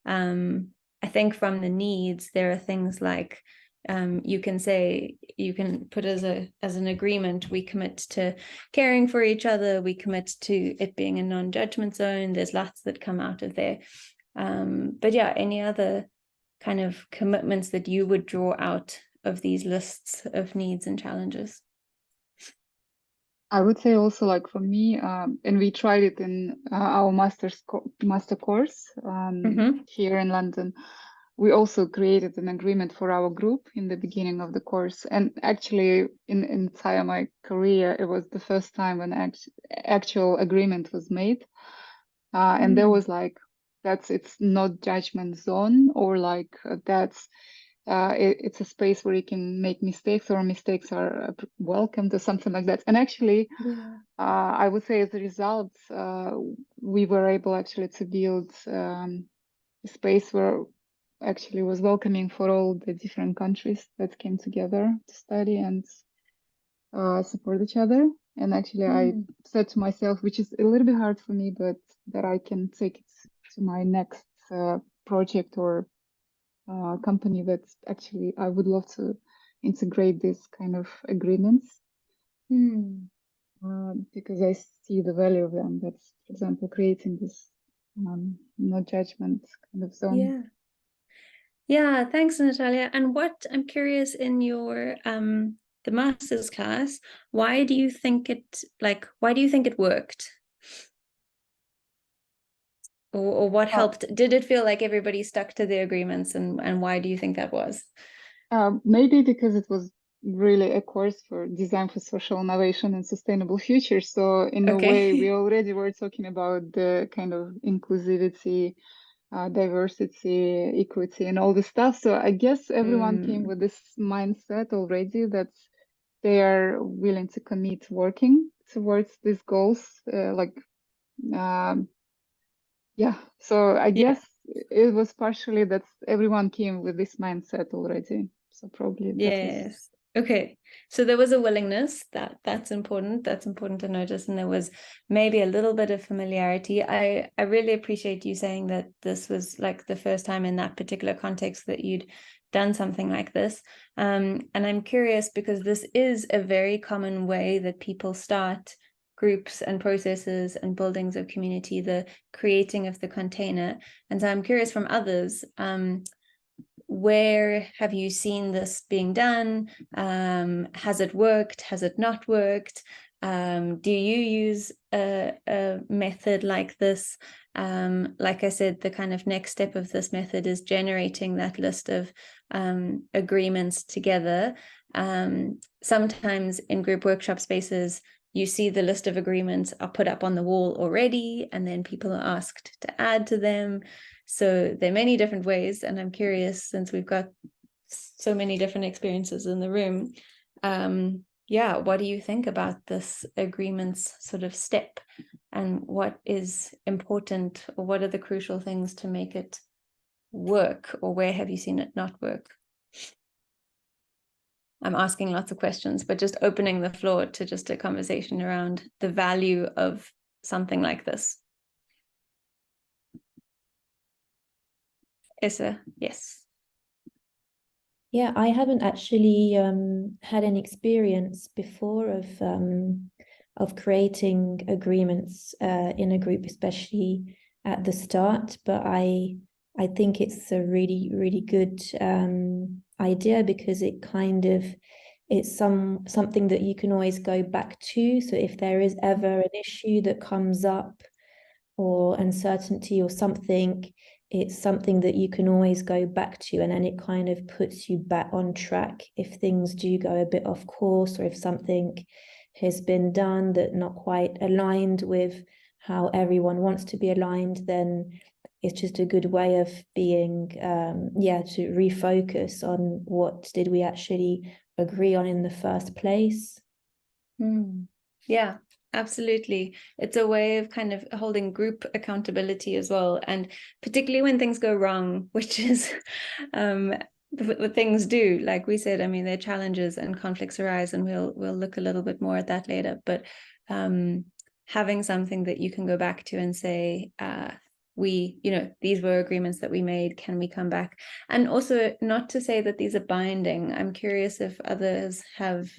I think from the needs, there are things like you can put as an agreement, we commit to caring for each other, we commit to it being a non-judgment zone. There's lots that come out of there. But yeah, any other kind of commitments that you would draw out of these lists of needs and challenges? I would say also, like for me, and we tried it in our master course here in London. We also created an agreement for our group in the beginning of the course. And actually, in entire my career, it was the first time when actual agreement was made. And there was like, it's not judgment zone, or like it's a space where you can make mistakes, or mistakes are welcomed, or something like that. And actually, I would say as a result, we were able actually to build a space where actually was welcoming for all the different countries that came together to study and support each other. And actually, I said to myself, which is a little bit hard for me, but that I can take it to my next project or company, that actually I would love to integrate this kind of agreements because I see the value of them. That's, for example, creating this no judgment kind of zone. Yeah, thanks, Natalia. And what I'm curious, in your the master's class, why do you think it worked? Or what helped? Did it feel like everybody stuck to the agreements, and why do you think that was? Maybe because it was really a course for design for social innovation and sustainable future. So in a way, we already were talking about the kind of inclusivity, diversity, equity, and all this stuff. So I guess everyone came with this mindset already that they are willing to commit working towards these goals. So I guess it was partially that everyone came with this mindset already. So probably Yes. Okay. So there was a willingness, that's important. That's important to notice. And there was maybe a little bit of familiarity. I really appreciate you saying that this was like the first time in that particular context that you'd done something like this. And I'm curious because this is a very common way that people start groups and processes and buildings of community, the creating of the container. And so I'm curious from others, where have you seen this being done? Has it worked? Has it not worked? Do you use a method like this? Like I said, the kind of next step of this method is generating that list of agreements together. Sometimes in group workshop spaces, you see the list of agreements are put up on the wall already, and then people are asked to add to them. So there are many different ways, and I'm curious, since we've got so many different experiences in the room, what do you think about this agreements sort of step, and what is important, or what are the crucial things to make it work, or where have you seen it not work? I'm asking lots of questions, but just opening the floor to just a conversation around the value of something like this. Issa, yes. Yeah, I haven't actually had an experience before of creating agreements in a group, especially at the start. But I think it's a really good idea, because it kind of, it's something that you can always go back to. So if there is ever an issue that comes up, or uncertainty or something, it's something that you can always go back to, and then it kind of puts you back on track if things do go a bit off course, or if something has been done that not quite aligned with how everyone wants to be aligned, then it's just a good way of being, to refocus on what did we actually agree on in the first place. Yeah, absolutely. It's a way of kind of holding group accountability as well. And particularly when things go wrong, which is what things do, like we said, I mean, there are challenges and conflicts arise, and we'll look a little bit more at that later. But having something that you can go back to and say, these were agreements that we made, can we come back? And also, not to say that these are binding. I'm curious if others have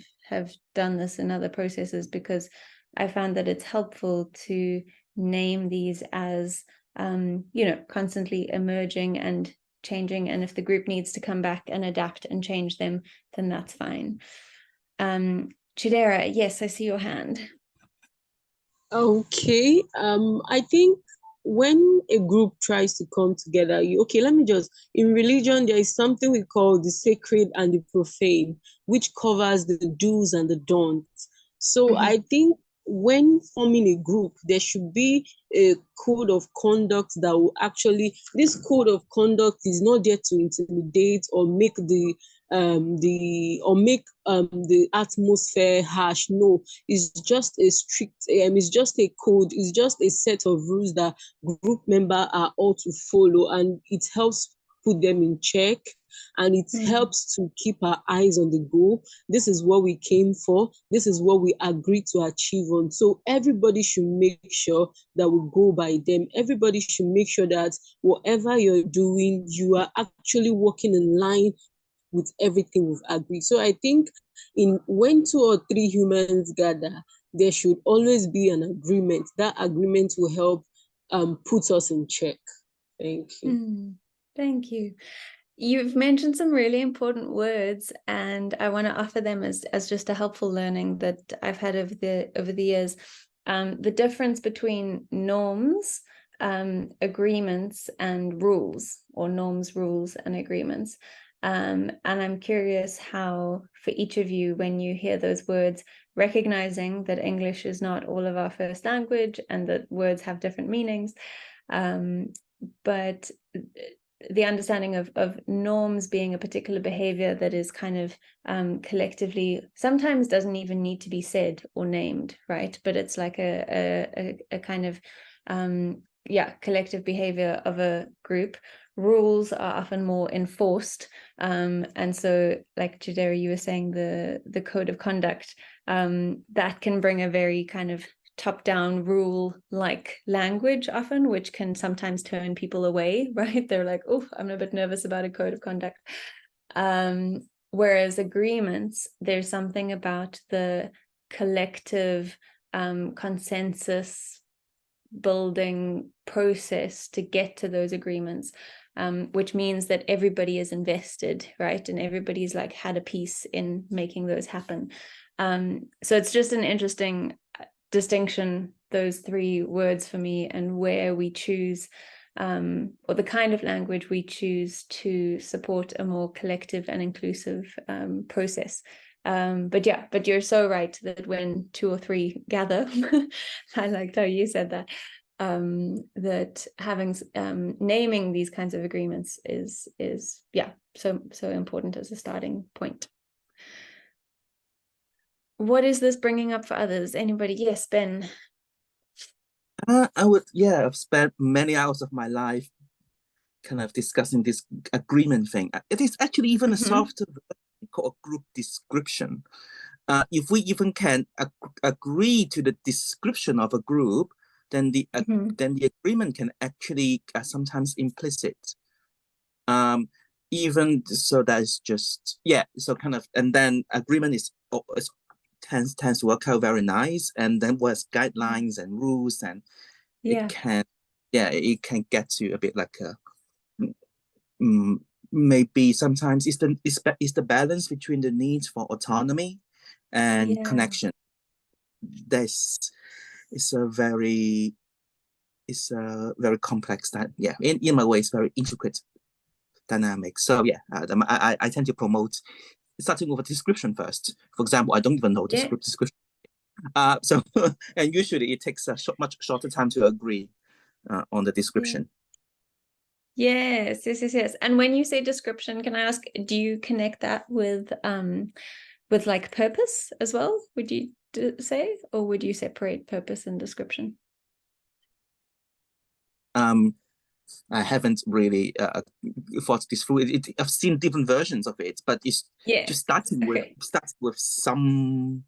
done this in other processes, because I found that it's helpful to name these as constantly emerging and changing, and if the group needs to come back and adapt and change them, then that's fine. Chidera, yes, I see your hand. Okay, I think when a group tries to come together, in religion, there is something we call the sacred and the profane, which covers the do's and the don'ts. So I think when forming a group, there should be a code of conduct that will this code of conduct is not there to intimidate or make the atmosphere harsh. No, it's just a strict, it's just a code, it's just a set of rules that group members are all to follow, and it helps put them in check, and it helps to keep our eyes on the goal. This is what we came for. This is what we agreed to achieve on. So everybody should make sure that we go by them. Everybody should make sure that whatever you're doing, you are actually working in line with everything we've agreed. So I think when 2 or 3 humans gather, there should always be an agreement. That agreement will help put us in check. Thank you. Thank you. You've mentioned some really important words, and I want to offer them as just a helpful learning that I've had over the years. The difference between norms, agreements, and rules, or norms, rules, and agreements. And I'm curious how, for each of you, when you hear those words, recognizing that English is not all of our first language and that words have different meanings, but the understanding of norms being a particular behavior that is kind of collectively, sometimes doesn't even need to be said or named, right? But it's like a kind of collective behavior of a group. Rules are often more enforced, and so, like Chidera, you were saying, the code of conduct, that can bring a very kind of top-down rule-like language often, which can sometimes turn people away, right? They're like, oh, I'm a bit nervous about a code of conduct. Whereas agreements, there's something about the collective consensus building process to get to those agreements, which means that everybody is invested, right? And everybody's like had a piece in making those happen. So it's just an interesting distinction, those 3 words for me, and where we choose, or the kind of language we choose to support a more collective and inclusive process. But you're so right that when 2 or 3 gather, I liked how you said that, that having naming these kinds of agreements is so important as a starting point. What is this bringing up for others? Anybody? Yes, Ben. I've spent many hours of my life kind of discussing this agreement thing. It is actually even a softer called a group description. If we even can agree to the description of a group, then the agreement can actually sometimes implicit. Even so, that's just so kind of, and then agreement tends to work out very nice, and then was guidelines and rules, and it can get to a bit like a maybe sometimes it's the balance between the needs for autonomy and connection. It's a very complex in my way it's very intricate dynamic. So I tend to promote starting with a description first. For example, I don't even know the description. So and usually it takes a much shorter time to agree on the description. Yes. And when you say description, can I ask, do you connect that with like purpose as well? Would you say, or would you separate purpose and description? I haven't really thought this through. I've seen different versions of it, but it's just starting with some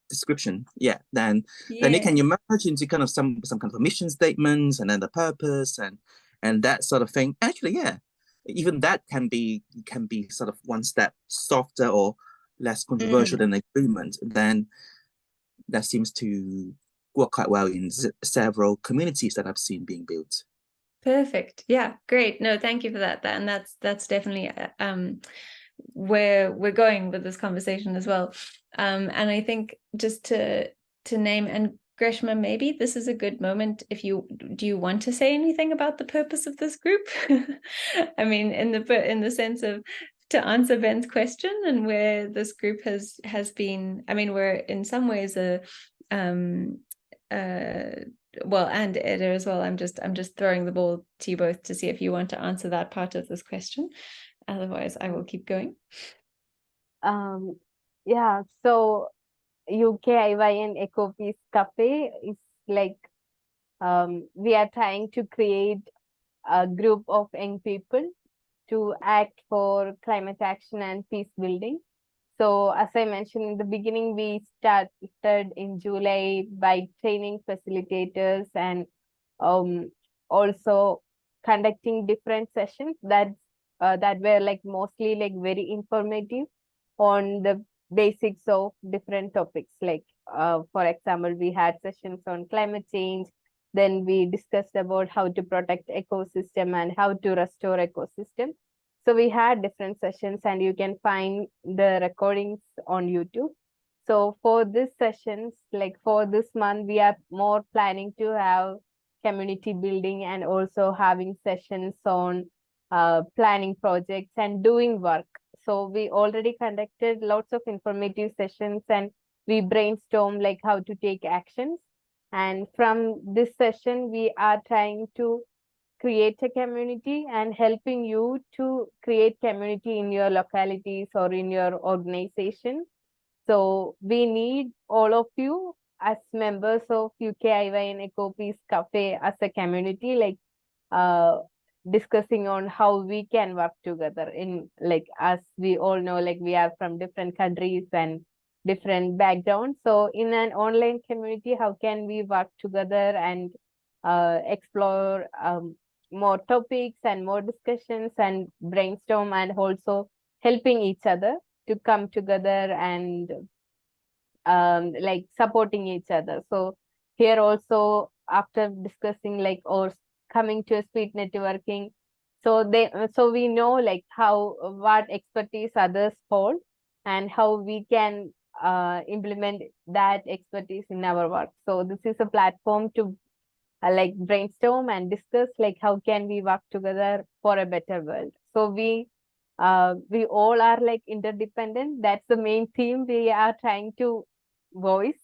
description. Then it can emerge into kind of some kind of a mission statements, and then the purpose and that sort of thing. Actually, even that can be sort of one step softer or less controversial than agreement. Then that seems to work quite well in several communities that I've seen being built. Perfect. Yeah, great. No, thank you for that. And that's definitely where we're going with this conversation as well. And I think just to name, and Greshma, maybe this is a good moment if do you want to say anything about the purpose of this group? I mean, in the sense of to answer Ben's question and where this group has been. I mean, we're in some ways well, and Eda as well. I'm just throwing the ball to you both to see if you want to answer that part of this question. Otherwise, I will keep going. So UKIYN EcoPeace Cafe is like we are trying to create a group of young people to act for climate action and peace building. So as I mentioned in the beginning, we started in July by training facilitators and also conducting different sessions that were like mostly like very informative on the basics of different topics. Like for example, we had sessions on climate change. Then we discussed about how to protect ecosystem and how to restore ecosystem. So we had different sessions, and you can find the recordings on YouTube. So for these sessions, like for this month, we are more planning to have community building and also having sessions on planning projects and doing work. So we already conducted lots of informative sessions, and we brainstormed like how to take actions. And from this session, we are trying to create a community and helping you to create community in your localities or in your organization. So we need all of you as members of UKIYN EcoPeace Cafe as a community, like discussing on how we can work together in, like, as we all know, like we are from different countries and different backgrounds. So in an online community, how can we work together and explore more topics and more discussions and brainstorm, and also helping each other to come together and like supporting each other. So here also, after discussing like or coming to a speed networking, so we know like what expertise others hold and how we can implement that expertise in our work. So this is a platform to like brainstorm and discuss like how can we work together for a better world. So we all are like interdependent. That's the main theme we are trying to voice.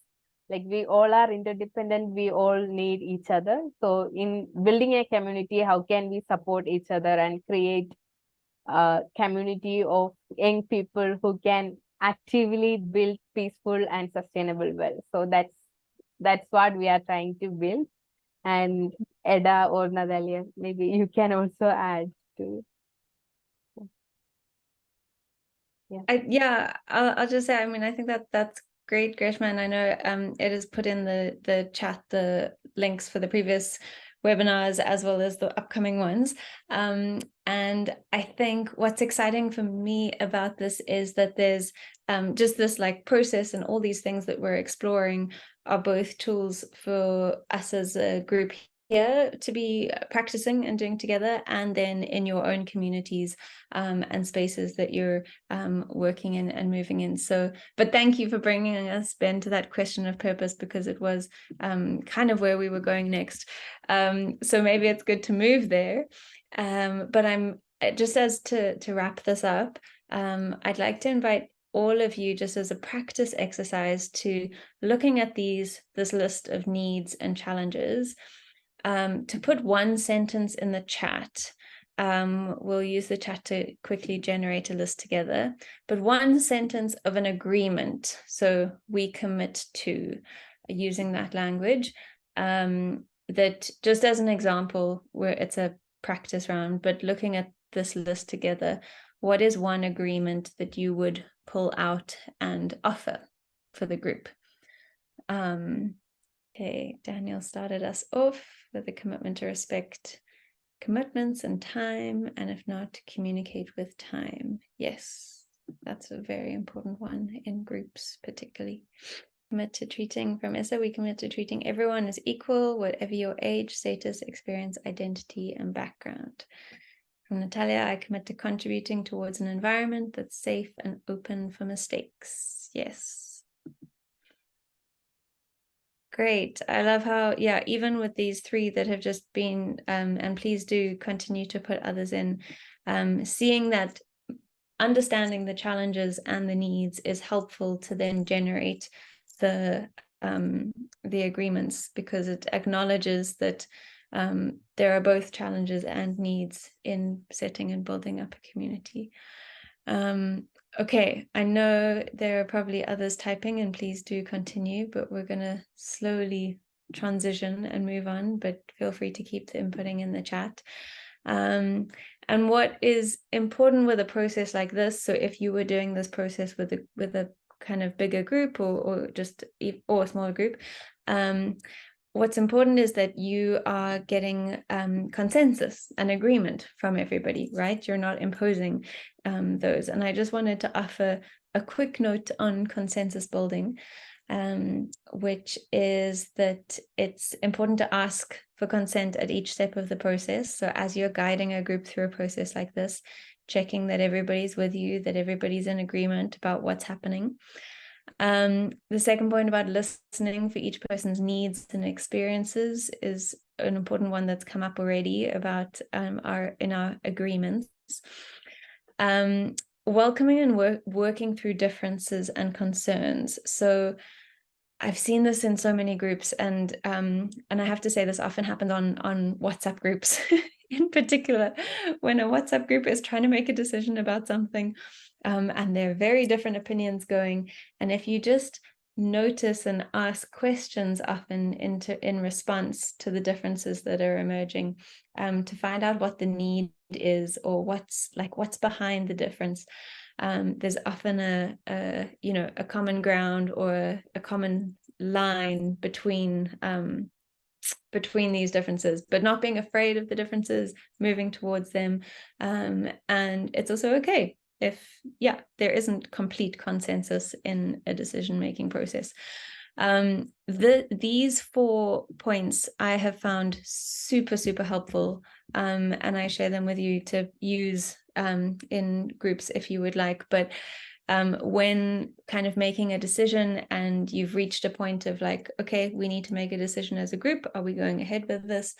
Like we all are interdependent, we all need each other. So in building a community, how can we support each other and create a community of young people who can actively build peaceful and sustainable world. So that's what we are trying to build. And Eda or Natalia, maybe you can also add to. I'll just say, I mean, I think that's great, Greshma, and I know it has put in the chat the links for the previous webinars as well as the upcoming ones. And I think what's exciting for me about this is that there's just this like process, and all these things that we're exploring are both tools for us as a group here to be practicing and doing together, and then in your own communities and spaces that you're working in and moving in. So, but thank you for bringing us, Ben, to that question of purpose, because it was kind of where we were going next. So maybe it's good to move there. But I'm just as to wrap this up, I'd like to invite all of you, just as a practice exercise, to looking at this list of needs and challenges, to put one sentence in the chat. We'll use the chat to quickly generate a list together, but one sentence of an agreement. So we commit to, using that language, that just as an example, where it's a practice round, but looking at this list together, what is one agreement that you would pull out and offer for the group? Okay, Daniel started us off with a commitment to respect commitments and time, and if not, communicate with time. Yes, that's a very important one in groups, particularly. Commit to treating, from Issa, we commit to treating everyone as equal, whatever your age, status, experience, identity, and background. From Natalia, I commit to contributing towards an environment that's safe and open for mistakes. Yes. Great. I love how, yeah, even with these three that have just been, and please do continue to put others in, seeing that understanding the challenges and the needs is helpful to then generate the agreements, because it acknowledges that there are both challenges and needs in setting and building up a community. Okay, I know there are probably others typing, and please do continue, but we're going to slowly transition and move on, but feel free to keep the inputting in the chat. And what is important with a process like this, so if you were doing this process with a kind of bigger group or a smaller group, what's important is that you are getting consensus and agreement from everybody, right? You're not imposing those. And I just wanted to offer a quick note on consensus building, which is that it's important to ask for consent at each step of the process. So as you're guiding a group through a process like this, checking that everybody's with you, that everybody's in agreement about what's happening. The second point about listening for each person's needs and experiences is an important one that's come up already about in our agreements. Welcoming and working through differences and concerns. So I've seen this in so many groups, and I have to say this often happens on WhatsApp groups in particular, when a WhatsApp group is trying to make a decision about something, and there are very different opinions going. And if you just notice and ask questions often in response to the differences that are emerging, to find out what the need is or what's behind the difference. There's often a common ground or a common line between these differences, but not being afraid of the differences, moving towards them. And it's also okay if, there isn't complete consensus in a decision-making process. These 4 points I have found super, super helpful, and I share them with you to use in groups if you would like. But when kind of making a decision and you've reached a point of like, okay, we need to make a decision as a group, are we going ahead with this?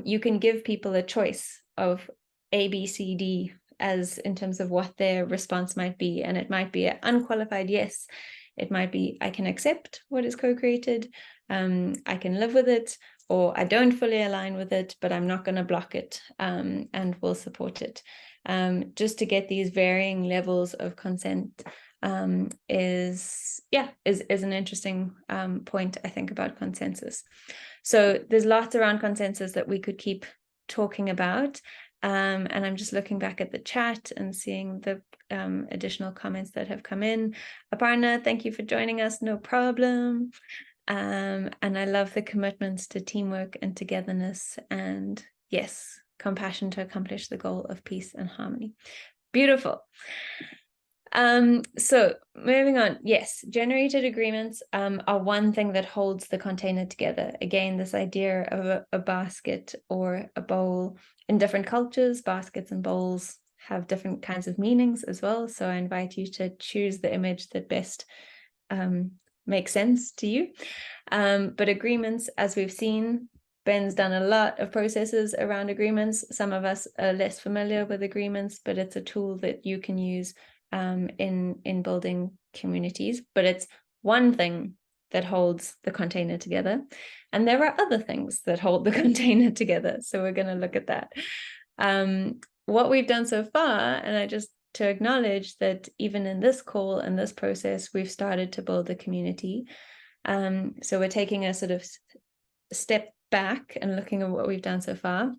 You can give people a choice of A, B, C, D, as in terms of what their response might be. And it might be an unqualified yes. It might be, I can accept what is co-created, I can live with it, or I don't fully align with it, but I'm not going to block it, and will support it. Just to get these varying levels of consent is an interesting point, I think, about consensus. So there's lots around consensus that we could keep talking about. And I'm just looking back at the chat and seeing the additional comments that have come in. Aparna, thank you for joining us. No problem. And I love the commitments to teamwork and togetherness, and yes, compassion to accomplish the goal of peace and harmony. Beautiful. So moving on, yes, generated agreements are one thing that holds the container together. Again, this idea of a basket or a bowl. In different cultures, baskets and bowls have different kinds of meanings as well. So I invite you to choose the image that best makes sense to you. But agreements, as we've seen, Ben's done a lot of processes around agreements. Some of us are less familiar with agreements, but it's a tool that you can use in building communities. But it's one thing that holds the container together. And there are other things that hold the container together. So we're going to look at that. What we've done so far, and I just to acknowledge that even in this call and this process, we've started to build a community. So we're taking a sort of step back and looking at what we've done so far.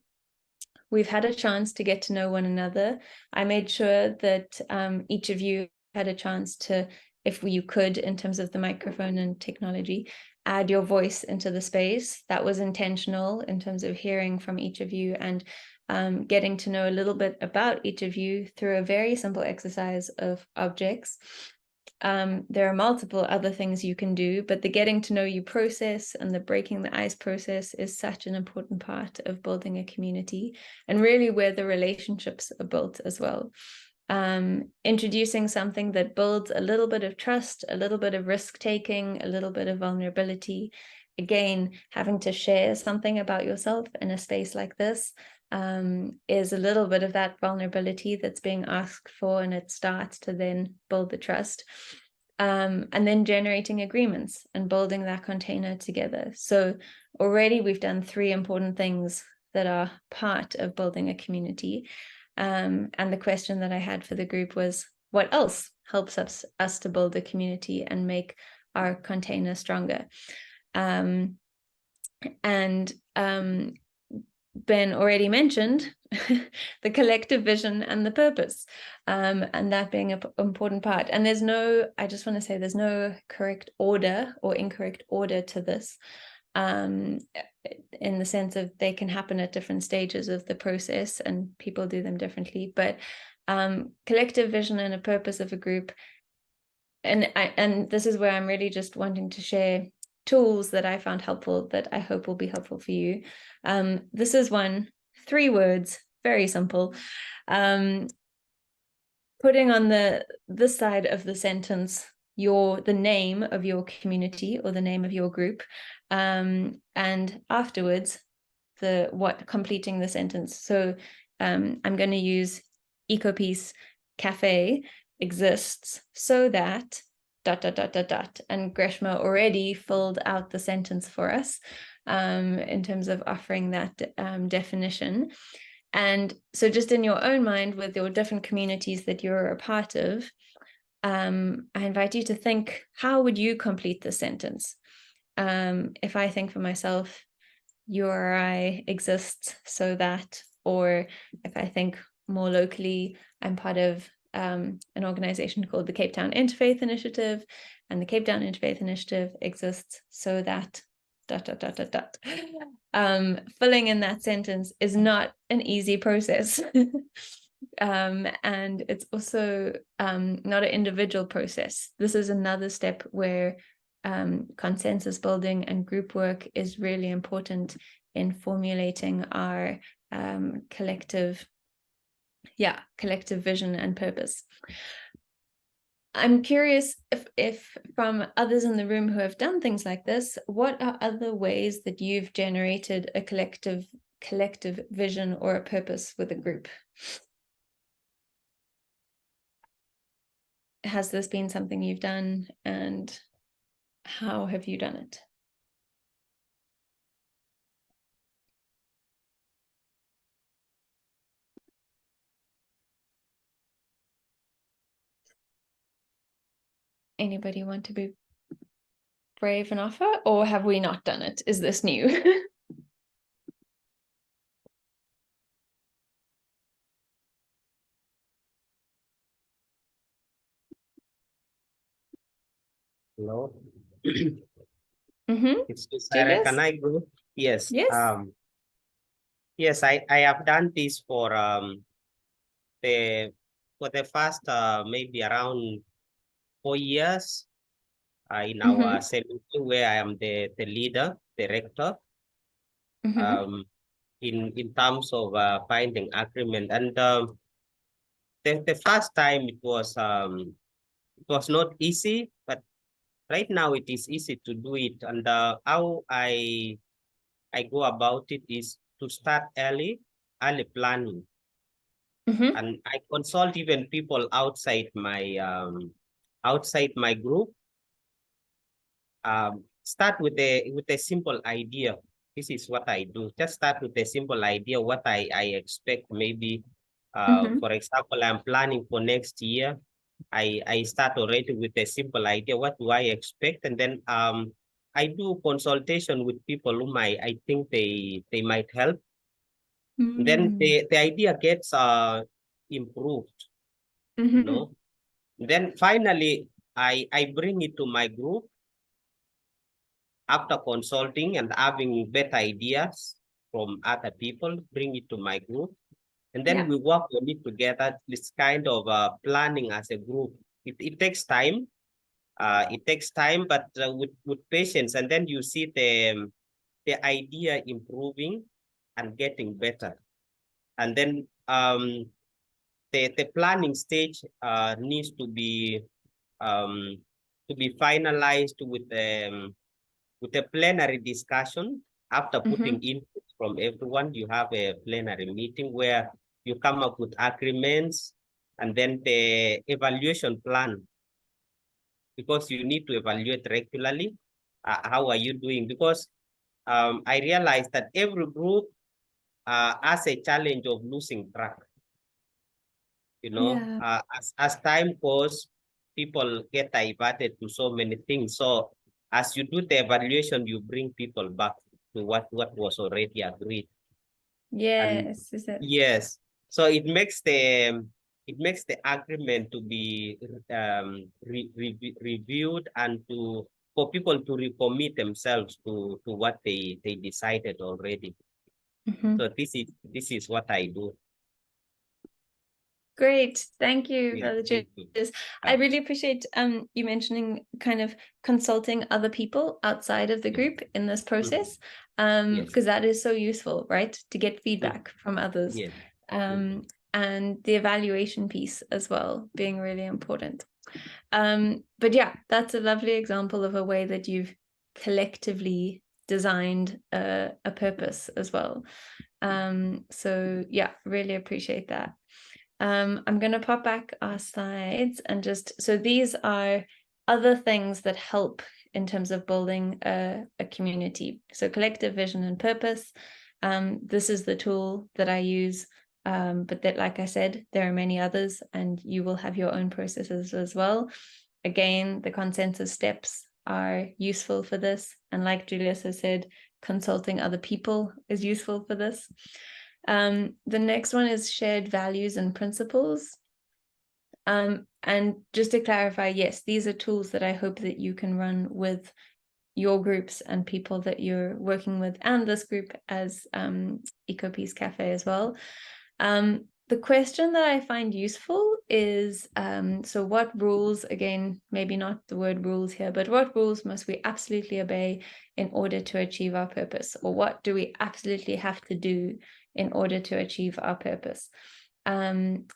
We've had a chance to get to know one another. I made sure that each of you had a chance to, if you could, in terms of the microphone and technology, add your voice into the space. That was intentional in terms of hearing from each of you and getting to know a little bit about each of you through a very simple exercise of objects. There are multiple other things you can do, but the getting to know you process and the breaking the ice process is such an important part of building a community, and really where the relationships are built as well. Introducing something that builds a little bit of trust, a little bit of risk-taking, a little bit of vulnerability. Again, having to share something about yourself in a space like this is a little bit of that vulnerability that's being asked for, and it starts to then build the trust. And then generating agreements and building that container together. So already we've done 3 important things that are part of building a community. And the question that I had for the group was, what else helps us to build a community and make our container stronger? Ben already mentioned the collective vision and the purpose, and that being an important part. And I just want to say there's no correct order or incorrect order to this, in the sense of they can happen at different stages of the process and people do them differently. But collective vision and a purpose of a group, and this is where I'm really just wanting to share tools that I found helpful that I hope will be helpful for you. This is 3 words, very simple. Putting on this side of the sentence the name of your community or the name of your group, and afterwards completing the sentence. So I'm going to use EcoPeace Cafe exists so that ... And Greshma already filled out the sentence for us in terms of offering that definition. And so just in your own mind with your different communities that you're a part of, I invite you to think, how would you complete the sentence? If I think for myself, URI exists so that, or if I think more locally, I'm part of an organization called the Cape Town Interfaith Initiative, and the Cape Town Interfaith Initiative exists so that ... Filling in that sentence is not an easy process. And it's also not an individual process. This is another step where consensus building and group work is really important in formulating our collective vision and purpose. I'm curious if from others in the room who have done things like this, what are other ways that you've generated a collective vision or a purpose with a group? Has this been something you've done, and how have you done it? Anybody want to be brave and offer, or have we not done it? Is this new? Hello. It's Sarah. Julius? Can I go? Yes. Yes. Yes, I have done this for the first maybe around 4 years in our solution where I am the leader, director, in terms of finding agreement. And the first time it was not easy, but right now it is easy to do it. And how I go about it is to start early planning. And I consult even people outside my group. Start with a simple idea. This is what I do. Just start with a simple idea, what I expect. Maybe, for example, I'm planning for next year. I start already with a simple idea. What do I expect? And then I do consultation with people whom I think they might help. Then the idea gets improved. You know. Then finally, I bring it to my group after consulting and having better ideas from other people, bring it to my group. And then we work on it together, this kind of planning as a group. It takes time. But with patience, and then you see the idea improving and getting better. And then the planning stage needs to be finalized with a plenary discussion. After putting input from everyone, you have a plenary meeting where you come up with agreements, and then the evaluation plan, because you need to evaluate regularly. How are you doing? Because I realized that every group has a challenge of losing track. You know, as time goes, people get diverted to so many things. So as you do the evaluation, you bring people back to what was already agreed. Yes. Yes. So it makes the agreement to be reviewed, and for people to recommit themselves to what they decided already. So this is what I do. Great, thank you, Brother Julius. I really appreciate you mentioning kind of consulting other people outside of the group in this process, because that is so useful, right? To get feedback from others, and the evaluation piece as well being really important. But yeah, that's a lovely example of a way that you've collectively designed a purpose as well. So yeah, really appreciate that. I'm going to pop back our slides and so these are other things that help in terms of building a community. So collective vision and purpose. This is the tool that I use, but that, like I said, there are many others, and you will have your own processes as well. Again, the consensus steps are useful for this. And like Julius has said, consulting other people is useful for this. The next one is shared values and principles. And just to clarify, yes, these are tools that I hope that you can run with your groups and people that you're working with, and this group as EcoPeace Cafe as well. The question that I find useful is, so what rules, again, maybe not the word rules here, but what rules must we absolutely obey in order to achieve our purpose? Or what do we absolutely have to do in order to achieve our purpose? And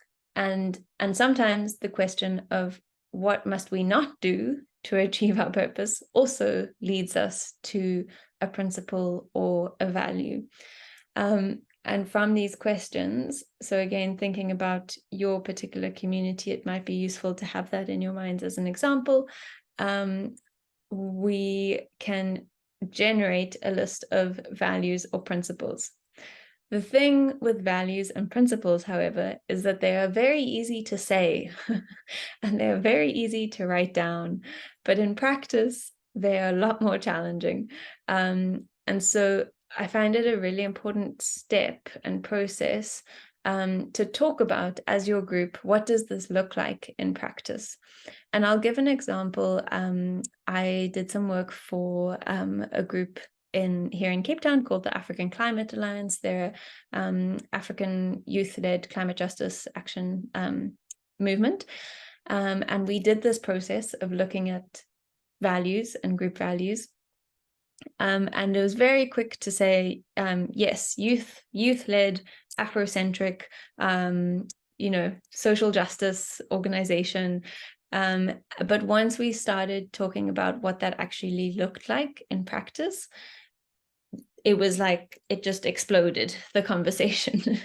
sometimes the question of what must we not do to achieve our purpose also leads us to a principle or a value. And from these questions, so again, thinking about your particular community, it might be useful to have that in your minds as an example. We can generate a list of values or principles. The thing with values and principles, however, is that they are very easy to say and they're very easy to write down, but in practice, they are a lot more challenging. And so I find it a really important step and process to talk about, as your group, what does this look like in practice? And I'll give an example. I did some work for a group here in Cape Town called the African Climate Alliance. They're African youth-led climate justice action movement. And we did this process of looking at values and group values. And it was very quick to say, yes, youth-led, Afrocentric, social justice organization. But once we started talking about what that actually looked like in practice, it was like it just exploded, the conversation.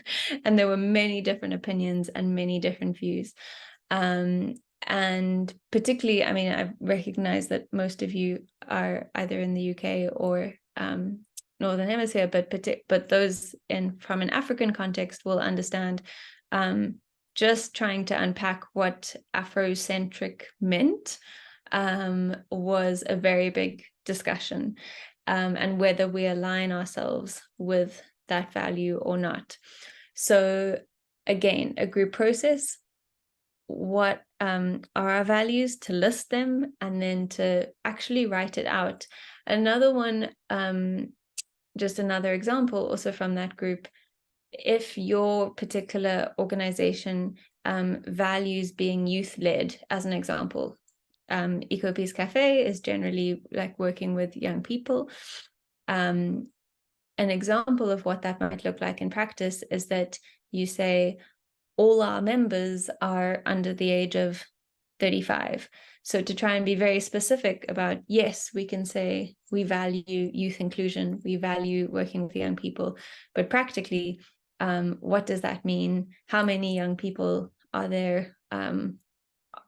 And there were many different opinions and many different views. And particularly, I mean, I recognize that most of you are either in the UK or Northern Hemisphere, but those from an African context will understand just trying to unpack what Afrocentric meant was a very big discussion, and whether we align ourselves with that value or not. So again, a group process. What are our values, to list them, and then to actually write it out. Another one, just another example also from that group, if your particular organization values being youth-led, as an example, EcoPeace Cafe is generally like working with young people. An example of what that might look like in practice is that you say, all our members are under the age of 35. So to try and be very specific about, yes, we can say we value youth inclusion, we value working with young people, but practically, what does that mean? How many young people are there?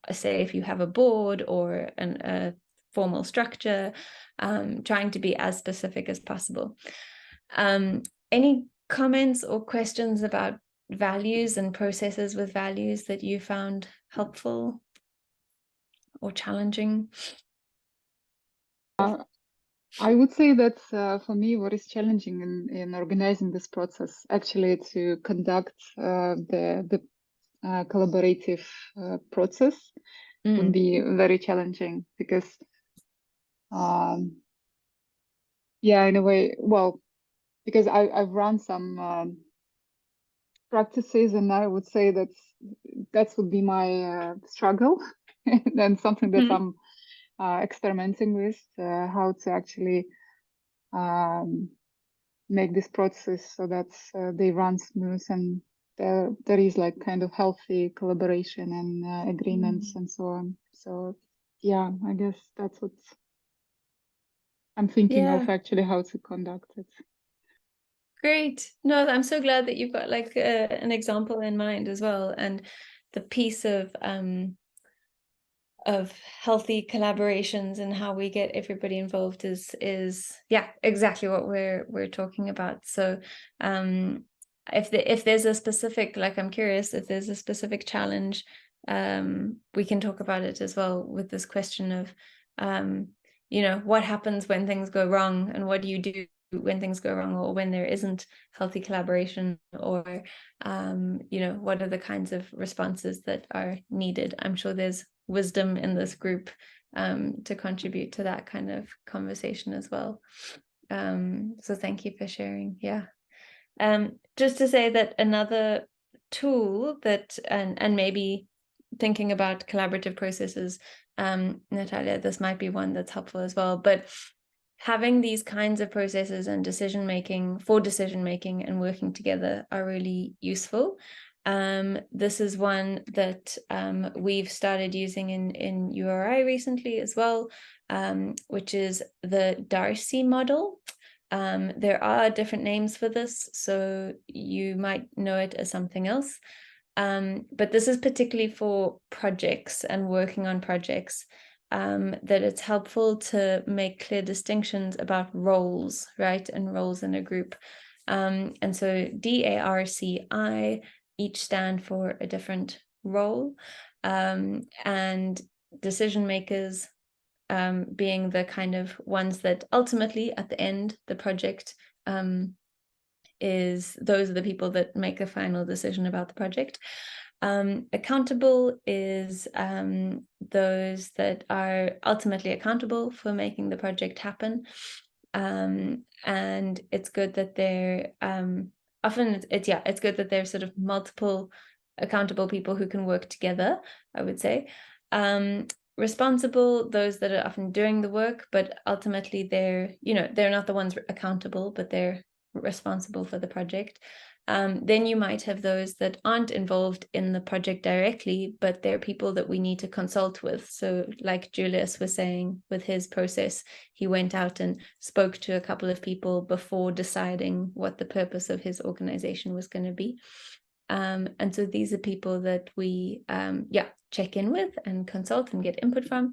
Say if you have a board or a formal structure, trying to be as specific as possible. Any comments or questions about values and processes with values that you found helpful or challenging? I would say that for me, what is challenging in organizing this process, actually, to conduct the collaborative process would be very challenging, because, yeah, in a way, well, because I've run some practices, and I would say that would be my struggle, and something that I'm experimenting with, how to actually make this process so that they run smooth, and there is like kind of healthy collaboration and agreements and so on. So yeah, I guess that's what I'm thinking of, actually, how to conduct it. Great. No, I'm so glad that you've got like an example in mind as well, and the piece of healthy collaborations and how we get everybody involved is yeah, exactly what we're talking about. So if there's a specific, like, I'm curious if there's a specific challenge, we can talk about it as well, with this question of what happens when things go wrong, and what do you do when things go wrong, or when there isn't healthy collaboration, or what are the kinds of responses that are needed. I'm sure there's wisdom in this group to contribute to that kind of conversation as well. So thank you for sharing. Just to say that another tool that, and maybe thinking about collaborative processes, Natalia, this might be one that's helpful as well, but having these kinds of processes and decision making and working together are really useful. This is one that we've started using in URI recently as well, which is the Darcy model. There are different names for this, so you might know it as something else. But this is particularly for projects and working on projects, that it's helpful to make clear distinctions about roles, right? And roles in a group. And so DARCI each stand for a different role, and decision makers being the kind of ones that ultimately at the end the project those are the people that make the final decision about the project. Accountable is those that are ultimately accountable for making the project happen. And it's good that they're often it's good that there's sort of multiple accountable people who can work together, I would say. Responsible, those that are often doing the work, but ultimately they're not the ones accountable, but they're responsible for the project. Then you might have those that aren't involved in the project directly, but they're people that we need to consult with. So like Julius was saying with his process, he went out and spoke to a couple of people before deciding what the purpose of his organization was going to be. And so these are people that we check in with and consult and get input from.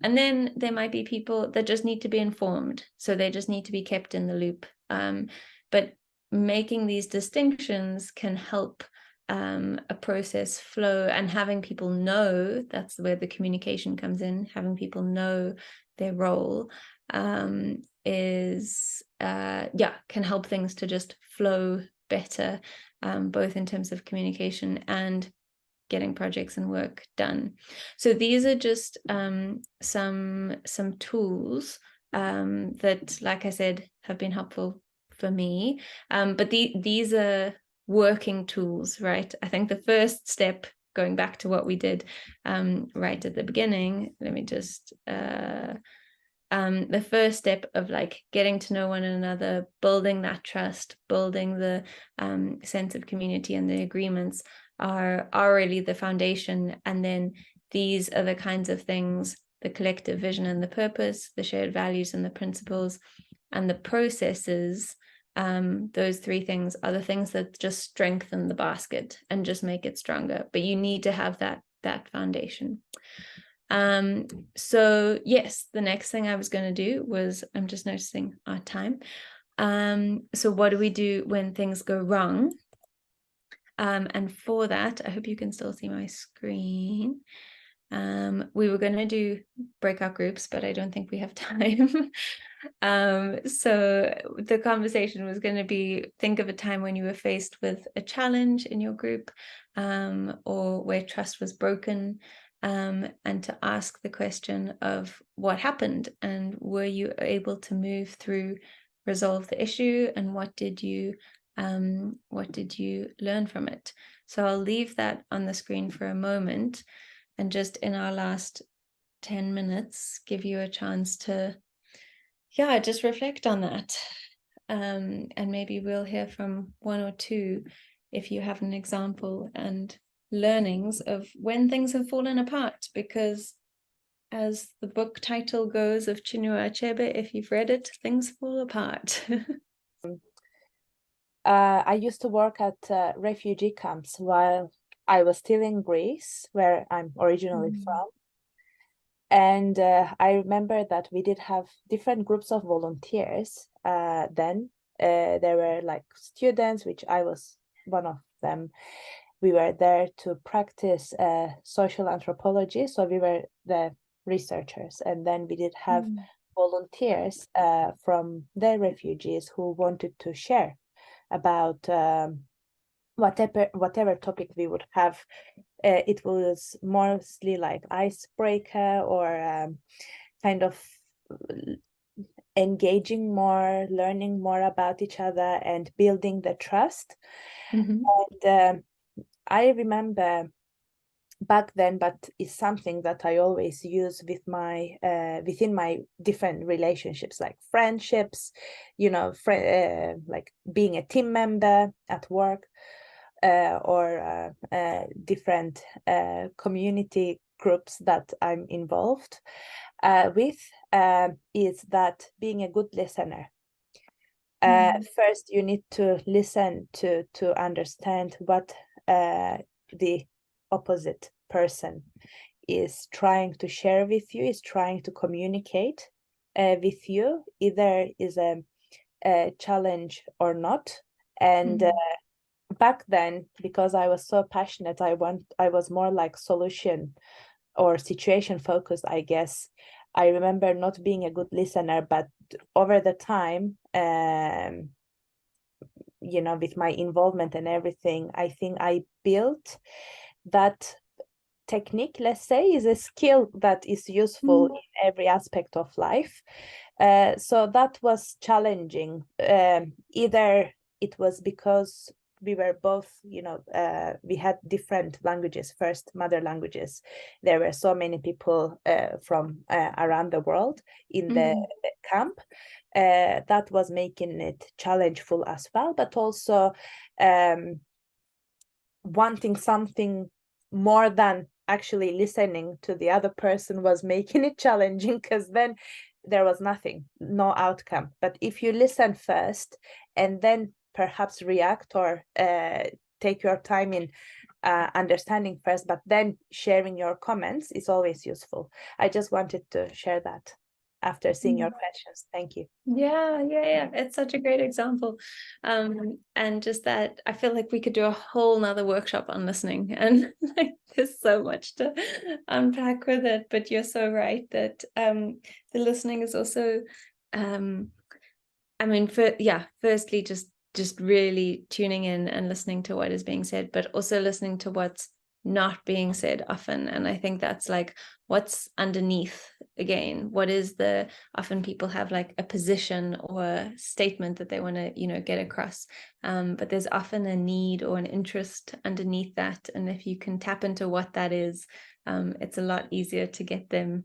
And then there might be people that just need to be informed. So they just need to be kept in the loop. But making these distinctions can help a process flow, and having people know, that's where the communication comes in, having people know their role can help things to just flow better, both in terms of communication and getting projects and work done. So these are just some tools that, like I said, have been helpful for me. But these are working tools, right? I think the first step, going back to what we did right at the beginning, let me just the first step of like getting to know one another, building that trust, building the sense of community and the agreements are really the foundation. And then these are the kinds of things, the collective vision and the purpose, the shared values and the principles, and the processes. Those three things are the things that just strengthen the basket and just make it stronger. But you need to have that foundation. So yes, the next thing I was going to do was, I'm just noticing our time. So what do we do when things go wrong? And for that, I hope you can still see my screen. We were going to do breakout groups, but I don't think we have time. So the conversation was going to be, think of a time when you were faced with a challenge in your group, or where trust was broken, and to ask the question of what happened, and were you able to move through, resolve the issue, and what did you learn from it? So I'll leave that on the screen for a moment, and just in our last 10 minutes, give you a chance to, just reflect on that. And maybe we'll hear from one or two if you have an example and learnings of when things have fallen apart, because as the book title goes of Chinua Achebe, if you've read it, things fall apart. I used to work at refugee camps while I was still in Greece, where I'm originally from. And I remember that we did have different groups of volunteers then. There were like students, which I was one of them. We were there to practice social anthropology. So we were the researchers. And then we did have volunteers from the refugees who wanted to share about whatever topic we would have. It was mostly like icebreaker or kind of engaging more, learning more about each other and building the trust. And I remember back then, but it's something that I always use with my within my different relationships, like friendships, like being a team member at work, or different community groups that I'm involved with, is that being a good listener. First, you need to listen to understand what the opposite person is trying to share with you, is trying to communicate with you, either is a challenge or not. And back then, because I was so passionate, I was more like solution or situation focused, I guess. I remember not being a good listener, but over the time, with my involvement and everything, I think I built that technique, let's say, is a skill that is useful in every aspect of life. So that was challenging. Either it was because we were both, we had different languages, first mother languages. There were so many people from around the world in the camp. That was making it challengeful as well, but also wanting something more than actually listening to the other person was making it challenging, because then there was no outcome. But if you listen first and then perhaps react or take your time in understanding first, but then sharing your comments is always useful. I just wanted to share that after seeing your questions. Thank you. Yeah. It's such a great example. And just that, I feel like we could do a whole nother workshop on listening, and like there's so much to unpack with it. But you're so right that the listening is also, firstly, just really tuning in and listening to what is being said, but also listening to what's not being said often. And I think that's like what's underneath. Again, what is often people have like a position or a statement that they want to get across, but there's often a need or an interest underneath that, and if you can tap into what that is, it's a lot easier to get them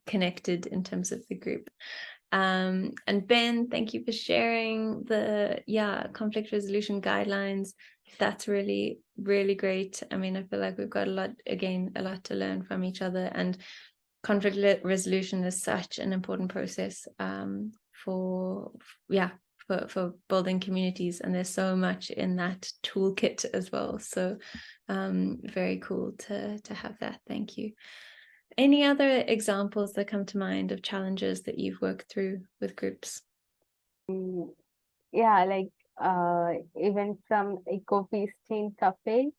connected in terms of the group. And Ben, thank you for sharing the conflict resolution guidelines. That's really, really great. I mean, I feel like we've got a lot to learn from each other, and conflict resolution is such an important process for building communities, and there's so much in that toolkit as well. So very cool to have that. Thank you. Any other examples that come to mind of challenges that you've worked through with groups? Yeah, like even from EcoPeace Cafe.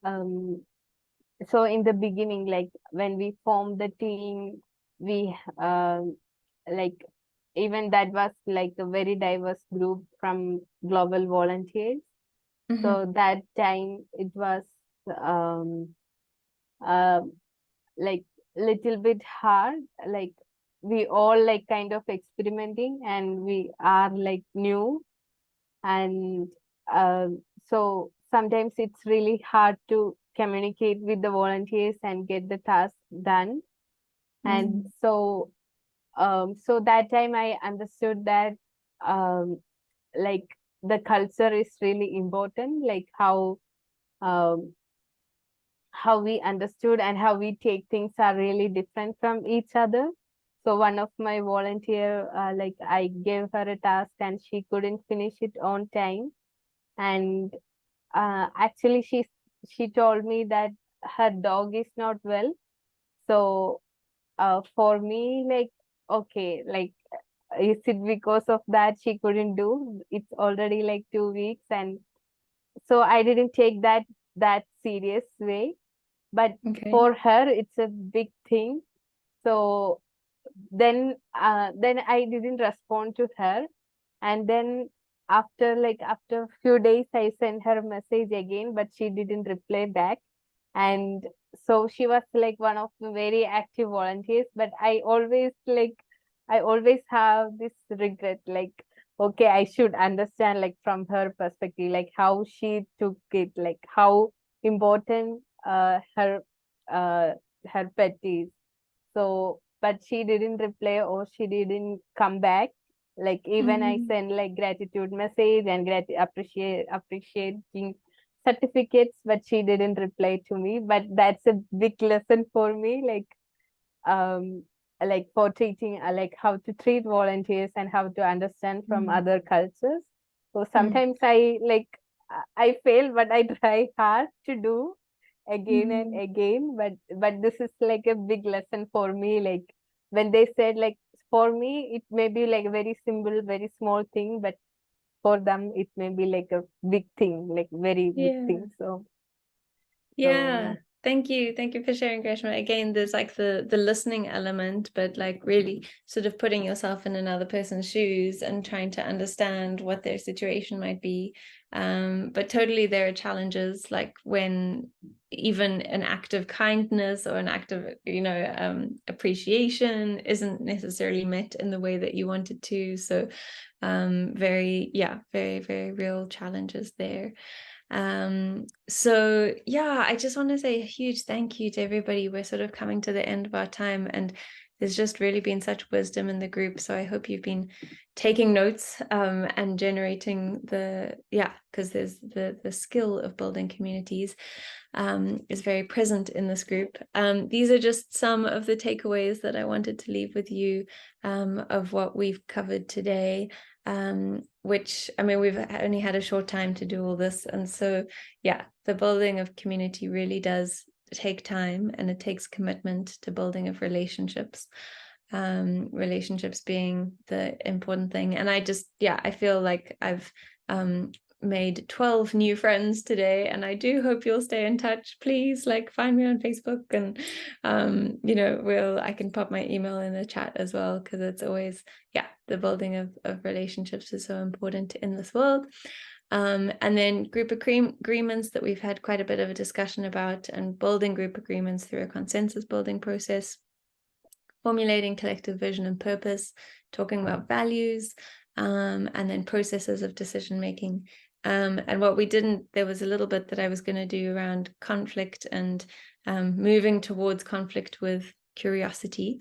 So in the beginning, like when we formed the team, we like even that was like a very diverse group from global volunteers. So that time it was like little bit hard. Like we all like kind of experimenting, and we are like new, and so sometimes it's really hard to communicate with the volunteers and get the task done. And so that time I understood that like the culture is really important, like how we understood and how we take things are really different from each other. So one of my volunteer, like I gave her a task and she couldn't finish it on time. And actually she told me that her dog is not well. So for me, like, okay, like, is it because of that she couldn't do? It's already like 2 weeks. And so I didn't take that serious way. But for her, it's a big thing. So then I didn't respond to her. And then after a few days, I sent her a message again, but she didn't reply back. And so she was like one of the very active volunteers, but I always have this regret, like, okay, I should understand like from her perspective, like how she took it, like how important her pet is. So, but she didn't reply or she didn't come back. Like even I send like gratitude message and appreciating certificates, but she didn't reply to me. But that's a big lesson for me, like for treating like how to treat volunteers and how to understand from other cultures. So sometimes I fail, but I try hard to do again and again. But this is like a big lesson for me. Like when they said, like, for me it may be like a very simple, very small thing, but for them it may be like a big thing, like very big thing. So yeah, Thank you for sharing, Gresham. Again, there's like the listening element, but like really sort of putting yourself in another person's shoes and trying to understand what their situation might be. But totally there are challenges, like when even an act of kindness or an act of, appreciation isn't necessarily met in the way that you wanted to. So very, very real challenges there. So yeah, I just want to say a huge thank you to everybody. We're sort of coming to the end of our time, and there's just really been such wisdom in the group. So I hope you've been taking notes and generating because there's the skill of building communities is very present in this group. These are just some of the takeaways that I wanted to leave with you of what we've covered today. Which, I mean, we've only had a short time to do all this. And so, yeah, the building of community really does take time, and it takes commitment to building of relationships, relationships being the important thing. And I feel like I've made 12 new friends today, and I do hope you'll stay in touch. Please, like, find me on Facebook, and I can pop my email in the chat as well, because it's always the building of relationships is so important in this world. And then group agreements that we've had quite a bit of a discussion about, and building group agreements through a consensus building process, formulating collective vision and purpose, talking about values, and then processes of decision making. And what we didn't, there was a little bit that I was going to do around conflict and moving towards conflict with curiosity,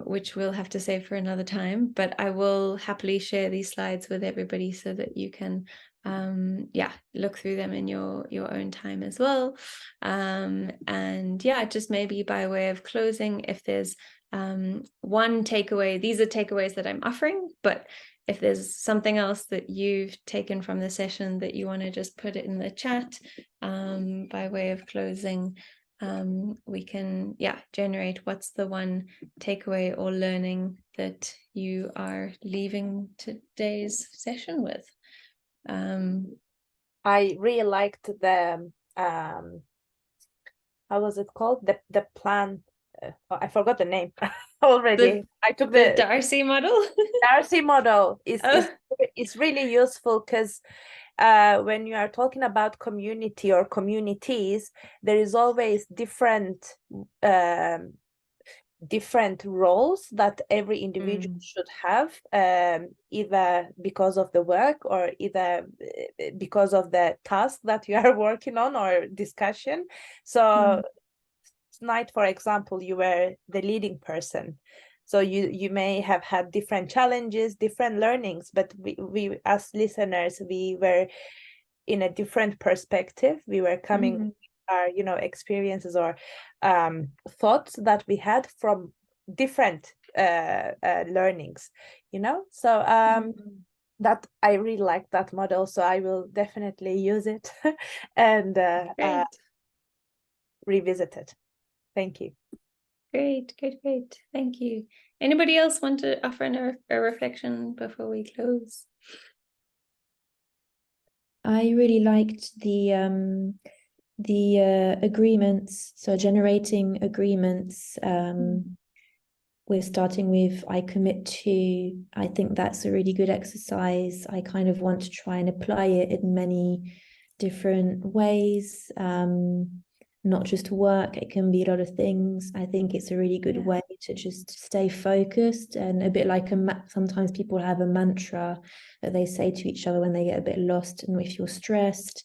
which we'll have to save for another time. But I will happily share these slides with everybody so that you can look through them in your own time as well. And just maybe by way of closing, if there's one takeaway, these are takeaways that I'm offering, but if there's something else that you've taken from the session that you want to just put it in the chat by way of closing, we can generate what's the one takeaway or learning that you are leaving today's session with. I really liked the how was it called, the plan, I forgot the name already. I took the Darcy model. Darcy model is really useful, because when you are talking about community or communities, there is always different roles that every individual should have, either because of the work or either because of the task that you are working on or discussion. So tonight, for example, you were the leading person. So you may have had different challenges, different learnings, but we as listeners, we were in a different perspective. We were coming with our, experiences or thoughts that we had from different learnings, So that I really like that model. So I will definitely use it and revisit it. Thank you. Great. Thank you. Anybody else want to offer a reflection before we close? I really liked the agreements. So generating agreements. We're starting with I commit to. I think that's a really good exercise. I kind of want to try and apply it in many different ways. Not just work, it can be a lot of things. I think it's a really good way to just stay focused, and a bit like sometimes people have a mantra that they say to each other when they get a bit lost and if you're stressed,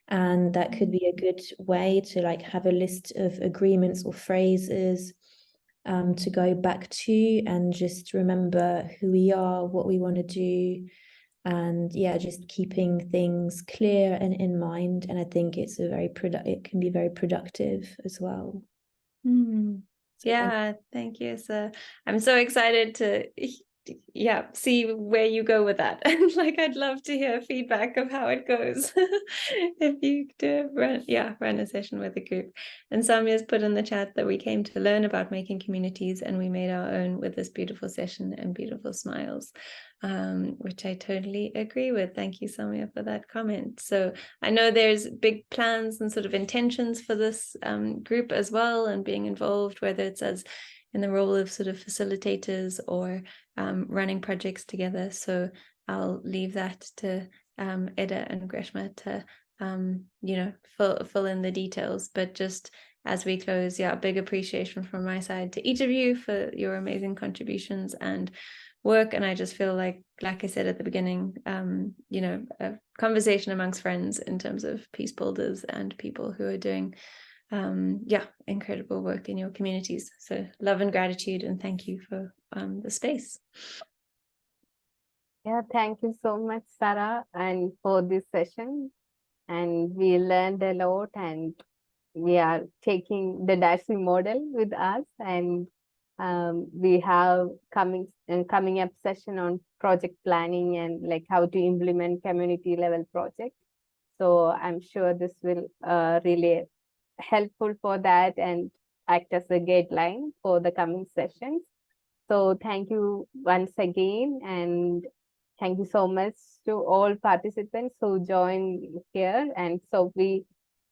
and that could be a good way to like have a list of agreements or phrases to go back to, and just remember who we are, what we want to do, and just keeping things clear and in mind. And I think it's it can be very productive as well. Thank you. So I'm so excited to yeah, see where you go with that. And like, I'd love to hear feedback of how it goes. If you do run a session with a group. And Samya's put in the chat that we came to learn about making communities, and we made our own with this beautiful session and beautiful smiles, which I totally agree with. Thank you, Samya, for that comment. So I know there's big plans and sort of intentions for this group as well, and being involved, whether it's as in the role of sort of facilitators or running projects together. So I'll leave that to Ida and Greshma to fill in the details. But just as we close, yeah, big appreciation from my side to each of you for your amazing contributions and work. And I just feel like I said at the beginning, a conversation amongst friends in terms of peace builders and people who are doing incredible work in your communities. So love and gratitude, and thank you for the space. Yeah, thank you so much, Sarah, and for this session. And we learned a lot, and we are taking the DASHI model with us, and we have coming up session on project planning and like how to implement community level projects. So I'm sure this will really helpful for that and act as a guideline for the coming sessions. So thank you once again, and thank you so much to all participants who joined here. And so we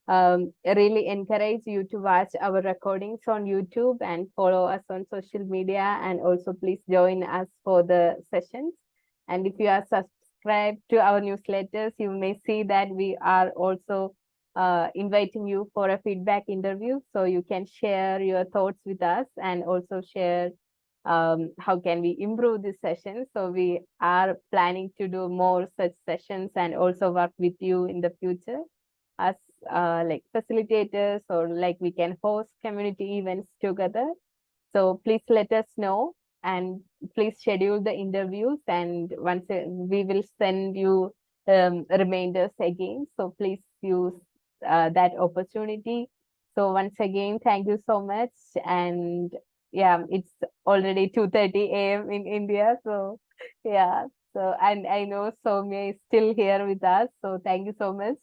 really encourage you to watch our recordings on YouTube and follow us on social media, and also please join us for the sessions. And if you are subscribed to our newsletters, you may see that we are also inviting you for a feedback interview, so you can share your thoughts with us and also share how can we improve this session. So we are planning to do more such sessions and also work with you in the future as like facilitators, or like we can host community events together. So please let us know, and please schedule the interviews, and once we will send you reminders again. So please use that opportunity. So once again, thank you so much. And yeah, it's already 2:30 a.m. in India. So yeah, so and I know Soumya is still here with us. So thank you so much.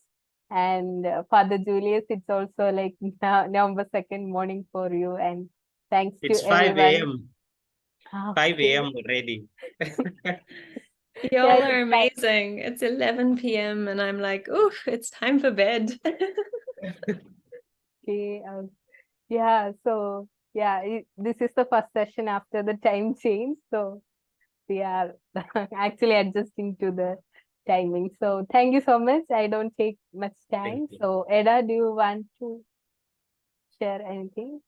And Father Julius, it's also like November 2nd morning for you. And thanks It's to 5 everyone. a.m. 5 a.m. already. Y'all are amazing. It's 11 p.m. and I'm like, oof, it's time for bed. Okay. Yeah. So yeah, this is the first session after the time change. So we are actually adjusting to the timing. So thank you so much. I don't take much time. So Eda, do you want to share anything?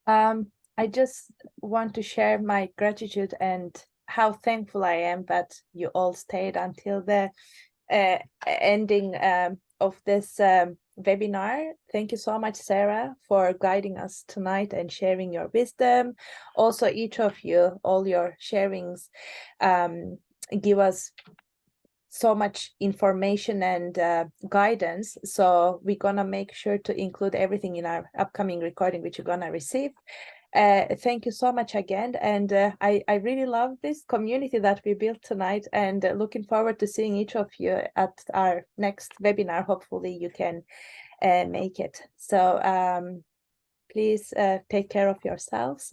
I just want to share my gratitude and how thankful I am that you all stayed until the ending of this webinar. Thank you so much, Sarah, for guiding us tonight and sharing your wisdom. Also, each of you, all your sharings give us so much information and guidance. So we're gonna make sure to include everything in our upcoming recording, which you're gonna receive. Thank you so much again. And I really love this community that we built tonight, and looking forward to seeing each of you at our next webinar. Hopefully you can make it. So please take care of yourselves